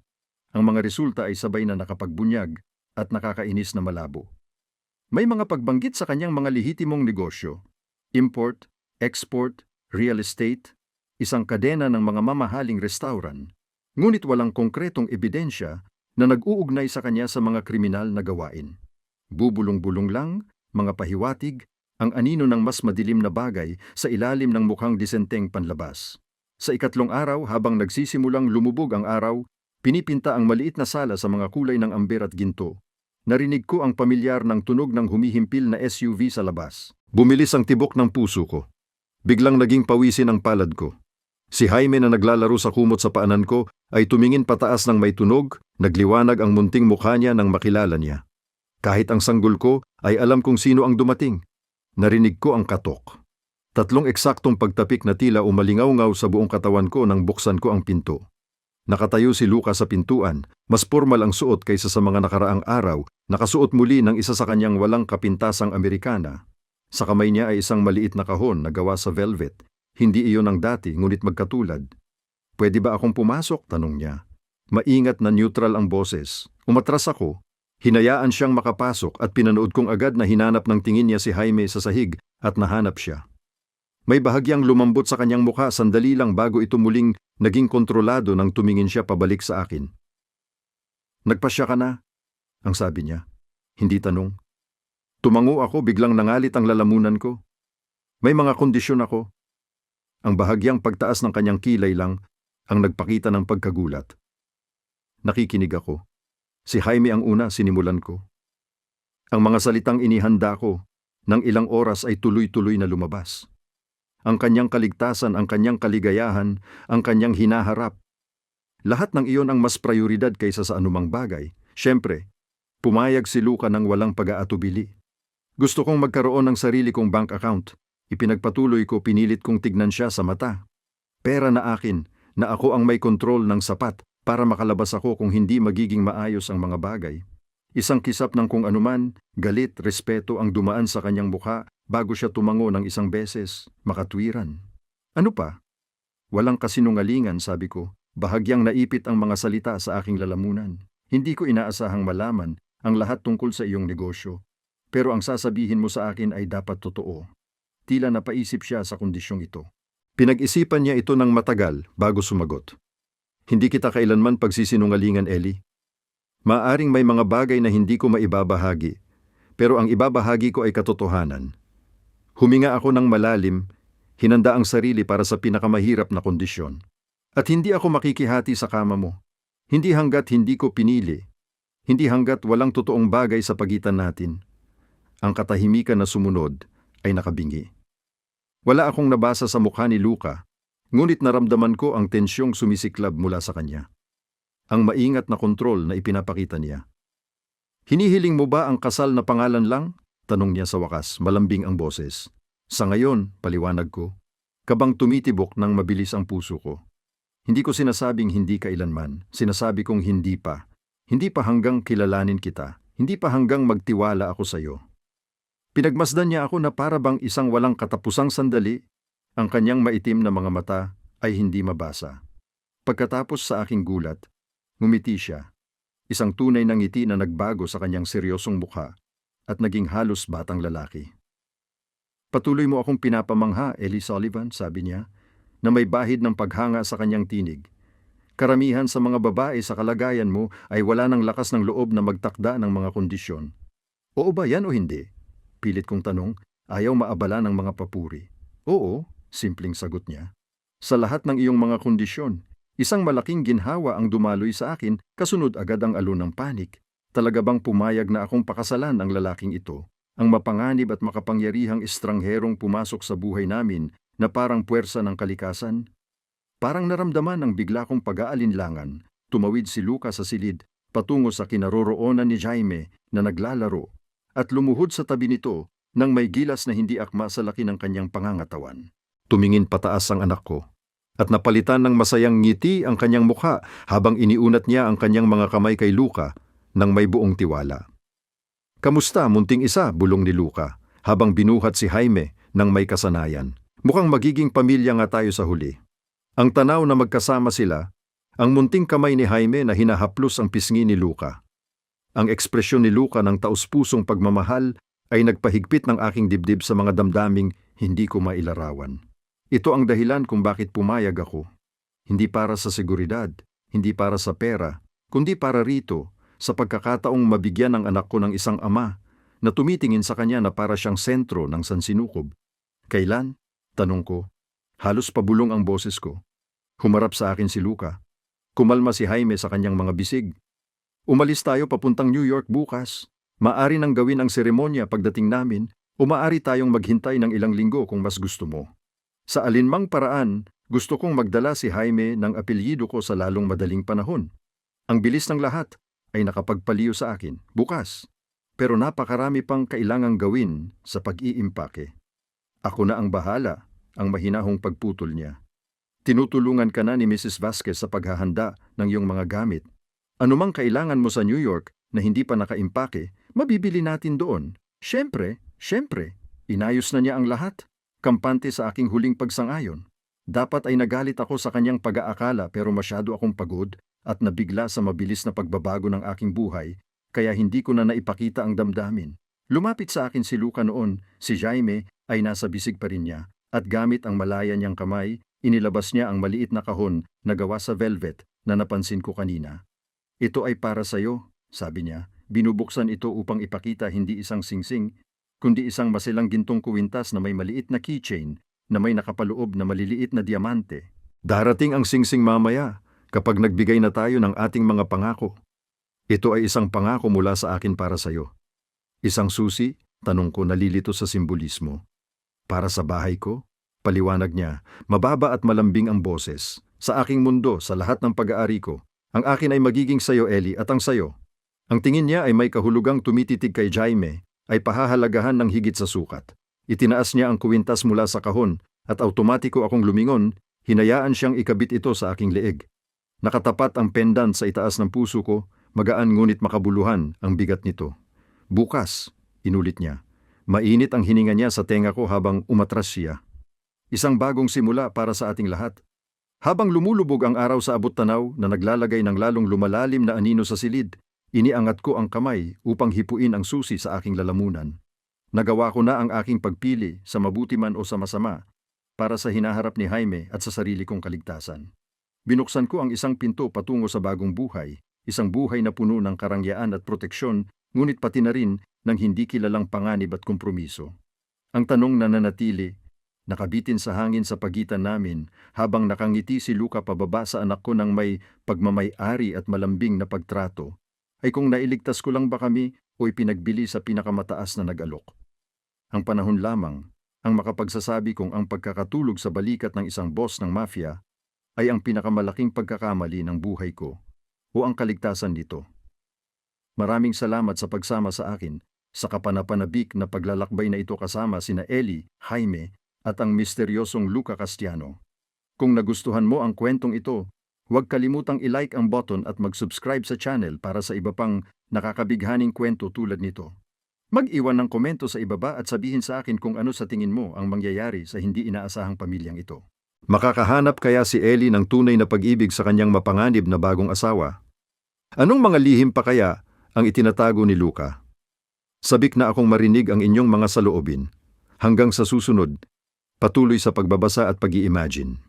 Ang mga resulta ay sabay na nakapagbunyag at nakakainis na malabo. May mga pagbanggit sa kanyang mga lehitimong negosyo, import, export, real estate, isang kadena ng mga mamahaling restaurant, ngunit walang konkretong ebidensya na nag-uugnay sa kanya sa mga kriminal na gawain. Bubulong-bulong lang, mga pahiwatig, ang anino ng mas madilim na bagay sa ilalim ng mukhang disenteng panlabas. Sa ikatlong araw, habang nagsisimulang lumubog ang araw, pinipinta ang maliit na sala sa mga kulay ng amber at ginto. Narinig ko ang pamilyar ng tunog ng humihimpil na SUV sa labas. Bumilis ang tibok ng puso ko. Biglang naging pawisin ang palad ko. Si Jaime na naglalaro sa kumot sa paanan ko ay tumingin pataas ng may tunog, nagliwanag ang munting mukha niya nang makilala niya. Kahit ang sanggol ko ay alam kung sino ang dumating. Narinig ko ang katok. 3 eksaktong pagtapik na tila umalingaw-ngaw sa buong katawan ko nang buksan ko ang pinto. Nakatayo si Luca sa pintuan, mas formal ang suot kaysa sa mga nakaraang araw, nakasuot muli ng isa sa kanyang walang kapintasang Amerikana. Sa kamay niya ay isang maliit na kahon na gawa sa velvet. Hindi iyon ang dati, ngunit magkatulad. Pwede ba akong pumasok? Tanong niya. Maingat na neutral ang boses. Umatras ako. Hinayaan siyang makapasok at pinanood kong agad na hinanap ng tingin niya si Jaime sa sahig at nahanap siya. May bahagyang lumambot sa kanyang mukha sandali lang bago ito muling naging kontrolado nang tumingin siya pabalik sa akin. Nagpasya ka na? Ang sabi niya. Hindi tanong. Tumango ako, biglang nangalit ang lalamunan ko. May mga kondisyon ako. Ang bahagyang pagtaas ng kanyang kilay lang ang nagpakita ng pagkagulat. Nakikinig ako. Si Jaime ang una, sinimulan ko. Ang mga salitang inihanda ko ng ilang oras ay tuloy-tuloy na lumabas. Ang kanyang kaligtasan, ang kanyang kaligayahan, ang kanyang hinaharap. Lahat ng iyon ang mas prioridad kaysa sa anumang bagay. Siyempre, pumayag si Luca ng walang pag-aatubili. Gusto kong magkaroon ng sarili kong bank account. Ipinagpatuloy ko, pinilit kong tignan siya sa mata. Pera na akin, na ako ang may kontrol ng sapat para makalabas ako kung hindi magiging maayos ang mga bagay. Isang kisap ng kung anuman, galit, respeto ang dumaan sa kanyang mukha bago siya tumango ng isang beses, makatwiran. Ano pa? Walang kasinungalingan, sabi ko. Bahagyang naipit ang mga salita sa aking lalamunan. Hindi ko inaasahang malaman ang lahat tungkol sa iyong negosyo. Pero ang sasabihin mo sa akin ay dapat totoo. Tila napaisip siya sa kondisyong ito. Pinag-isipan niya ito ng matagal bago sumagot. Hindi kita kailanman pagsisinungalingan, Ellie. Maaring may mga bagay na hindi ko maibabahagi, pero ang ibabahagi ko ay katotohanan. Huminga ako ng malalim, hinanda ang sarili para sa pinakamahirap na kondisyon. At hindi ako makikihati sa kama mo. Hindi hanggat hindi ko pinili. Hindi hanggat walang totoong bagay sa pagitan natin. Ang katahimikan na sumunod ay nakabingi. Wala akong nabasa sa mukha ni Luca, ngunit naramdaman ko ang tensyong sumisiklab mula sa kanya. Ang maingat na kontrol na ipinapakita niya. Hinihiling mo ba ang kasal na pangalan lang? Tanong niya sa wakas, malambing ang boses. Sa ngayon, paliwanag ko, kabang tumitibok ng mabilis ang puso ko. Hindi ko sinasabing hindi kailanman, sinasabi kong hindi pa. Hindi pa hanggang kilalanin kita, hindi pa hanggang magtiwala ako sa iyo. Pinagmasdan niya ako na para bang isang walang katapusang sandali, ang kanyang maitim na mga mata ay hindi mabasa. Pagkatapos sa aking gulat, ngumiti siya, isang tunay na ngiti na nagbago sa kanyang seryosong mukha at naging halos batang lalaki. Patuloy mo akong pinapamangha, Ellie Sullivan, sabi niya, na may bahid ng paghanga sa kanyang tinig. Karamihan sa mga babae sa kalagayan mo ay wala ng lakas ng loob na magtakda ng mga kondisyon. Oo ba yan o hindi? Pilit kong tanong, ayaw maabala ng mga papuri. Oo, simpleng sagot niya. Sa lahat ng iyong mga kondisyon, isang malaking ginhawa ang dumaloy sa akin, kasunod agad ang alon ng panik. Talaga bang pumayag na akong pakasalan ang lalaking ito? Ang mapanganib at makapangyarihang estrangherong pumasok sa buhay namin na parang puwersa ng kalikasan? Parang naramdaman ng bigla kong pag-aalinlangan, tumawid si Luca sa silid, patungo sa kinaroroonan ni Jaime na naglalaro, at lumuhod sa tabi nito nang may gilas na hindi akma sa laki ng kanyang pangangatawan. Tumingin pataas ang anak ko, at napalitan ng masayang ngiti ang kanyang mukha habang iniunat niya ang kanyang mga kamay kay Luca nang may buong tiwala. Kamusta, munting isa, bulong ni Luca, habang binuhat si Jaime nang may kasanayan. Mukhang magiging pamilya nga tayo sa huli. Ang tanaw na magkasama sila, ang munting kamay ni Jaime na hinahaplos ang pisngi ni Luca. Ang ekspresyon ni Luca ng taus-pusong pagmamahal ay nagpahigpit ng aking dibdib sa mga damdaming hindi ko mailarawan. Ito ang dahilan kung bakit pumayag ako. Hindi para sa seguridad, hindi para sa pera, kundi para rito sa pagkakataong mabigyan ng anak ko ng isang ama na tumitingin sa kanya na para siyang sentro ng sansinukob. Kailan? Tanong ko. Halos pabulong ang boses ko. Humarap sa akin si Luca. Kumalma si Jaime sa kanyang mga bisig. Umalis tayo papuntang New York bukas. Maari nang gawin ang seremonya pagdating namin o maari tayong maghintay ng ilang linggo kung mas gusto mo. Sa alinmang paraan, gusto kong magdala si Jaime ng apelyido ko sa lalong madaling panahon. Ang bilis ng lahat ay nakapagpaliw sa akin, bukas. Pero napakarami pang kailangang gawin sa pag-iimpake. Ako na ang bahala, ang mahinahong pagputol niya. Tinutulungan ka na ni Mrs. Vasquez sa paghahanda ng iyong mga gamit. Anumang kailangan mo sa New York na hindi pa nakaimpake, mabibili natin doon. Siyempre, inayos na niya ang lahat. Kampante sa aking huling pagsang-ayon. Dapat ay nagalit ako sa kanyang pag-aakala pero masyado akong pagod at nabigla sa mabilis na pagbabago ng aking buhay, kaya hindi ko na naipakita ang damdamin. Lumapit sa akin si Luca noon, si Jaime ay nasa bisig pa rin niya, at gamit ang malaya niyang kamay, inilabas niya ang maliit na kahon na gawa sa velvet na napansin ko kanina. Ito ay para sa iyo, sabi niya. Binubuksan ito upang ipakita hindi isang singsing, kundi isang masilang gintong kuwintas na may maliit na keychain na may nakapaloob na maliliit na diamante. Darating ang singsing mamaya kapag nagbigay na tayo ng ating mga pangako. Ito ay isang pangako mula sa akin para sa iyo. Isang susi, tanong ko nalilito sa simbolismo. Para sa bahay ko? Paliwanag niya, mababa at malambing ang boses. Sa aking mundo, sa lahat ng pag-aari ko, ang akin ay magiging sayo, Ellie, at ang sayo. Ang tingin niya ay may kahulugang tumititig kay Jaime, ay pahahalagahan ng higit sa sukat. Itinaas niya ang kuwintas mula sa kahon, at automatiko akong lumingon, hinayaan siyang ikabit ito sa aking leeg. Nakatapat ang pendant sa itaas ng puso ko, magaan ngunit makabuluhan ang bigat nito. Bukas, inulit niya. Mainit ang hininga niya sa tenga ko habang umatras siya. Isang bagong simula para sa ating lahat. Habang lumulubog ang araw sa abot-tanaw na naglalagay ng lalong lumalalim na anino sa silid, iniangat ko ang kamay upang hipuin ang susi sa aking lalamunan. Nagawa ko na ang aking pagpili sa mabuti man o sa masama para sa hinaharap ni Jaime at sa sarili kong kaligtasan. Binuksan ko ang isang pinto patungo sa bagong buhay, isang buhay na puno ng karangyaan at proteksyon, ngunit pati na rin ng hindi kilalang panganib at kompromiso. Ang tanong na nanatili, nakabitin sa hangin sa pagitan namin habang nakangiti si Luca pababa sa anak ko ng may pagmamay-ari at malambing na pagtrato, ay kung nailigtas ko lang ba kami o ipinagbili sa pinakamataas na nag-alok. Ang panahon lamang ang makapagsasabi kung ang pagkakatulog sa balikat ng isang boss ng mafia ay ang pinakamalaking pagkakamali ng buhay ko o ang kaligtasan nito. Maraming salamat sa pagsama sa akin sa kapanapanabik na paglalakbay na ito kasama sina Ellie, Jaime at ang misteryosong Luca Castiano. Kung nagustuhan mo ang kwentong ito, huwag kalimutang i-like ang button at mag-subscribe sa channel para sa iba pang nakakabighaning kwento tulad nito. Mag-iwan ng komento sa ibaba at sabihin sa akin kung ano sa tingin mo ang mangyayari sa hindi inaasahang pamilyang ito. Makakahanap kaya si Ellie ng tunay na pag-ibig sa kanyang mapanganib na bagong asawa? Anong mga lihim pa kaya ang itinatago ni Luca? Sabik na akong marinig ang inyong mga saloobin. Hanggang sa susunod, patuloy sa pagbabasa at pag-i-imagine.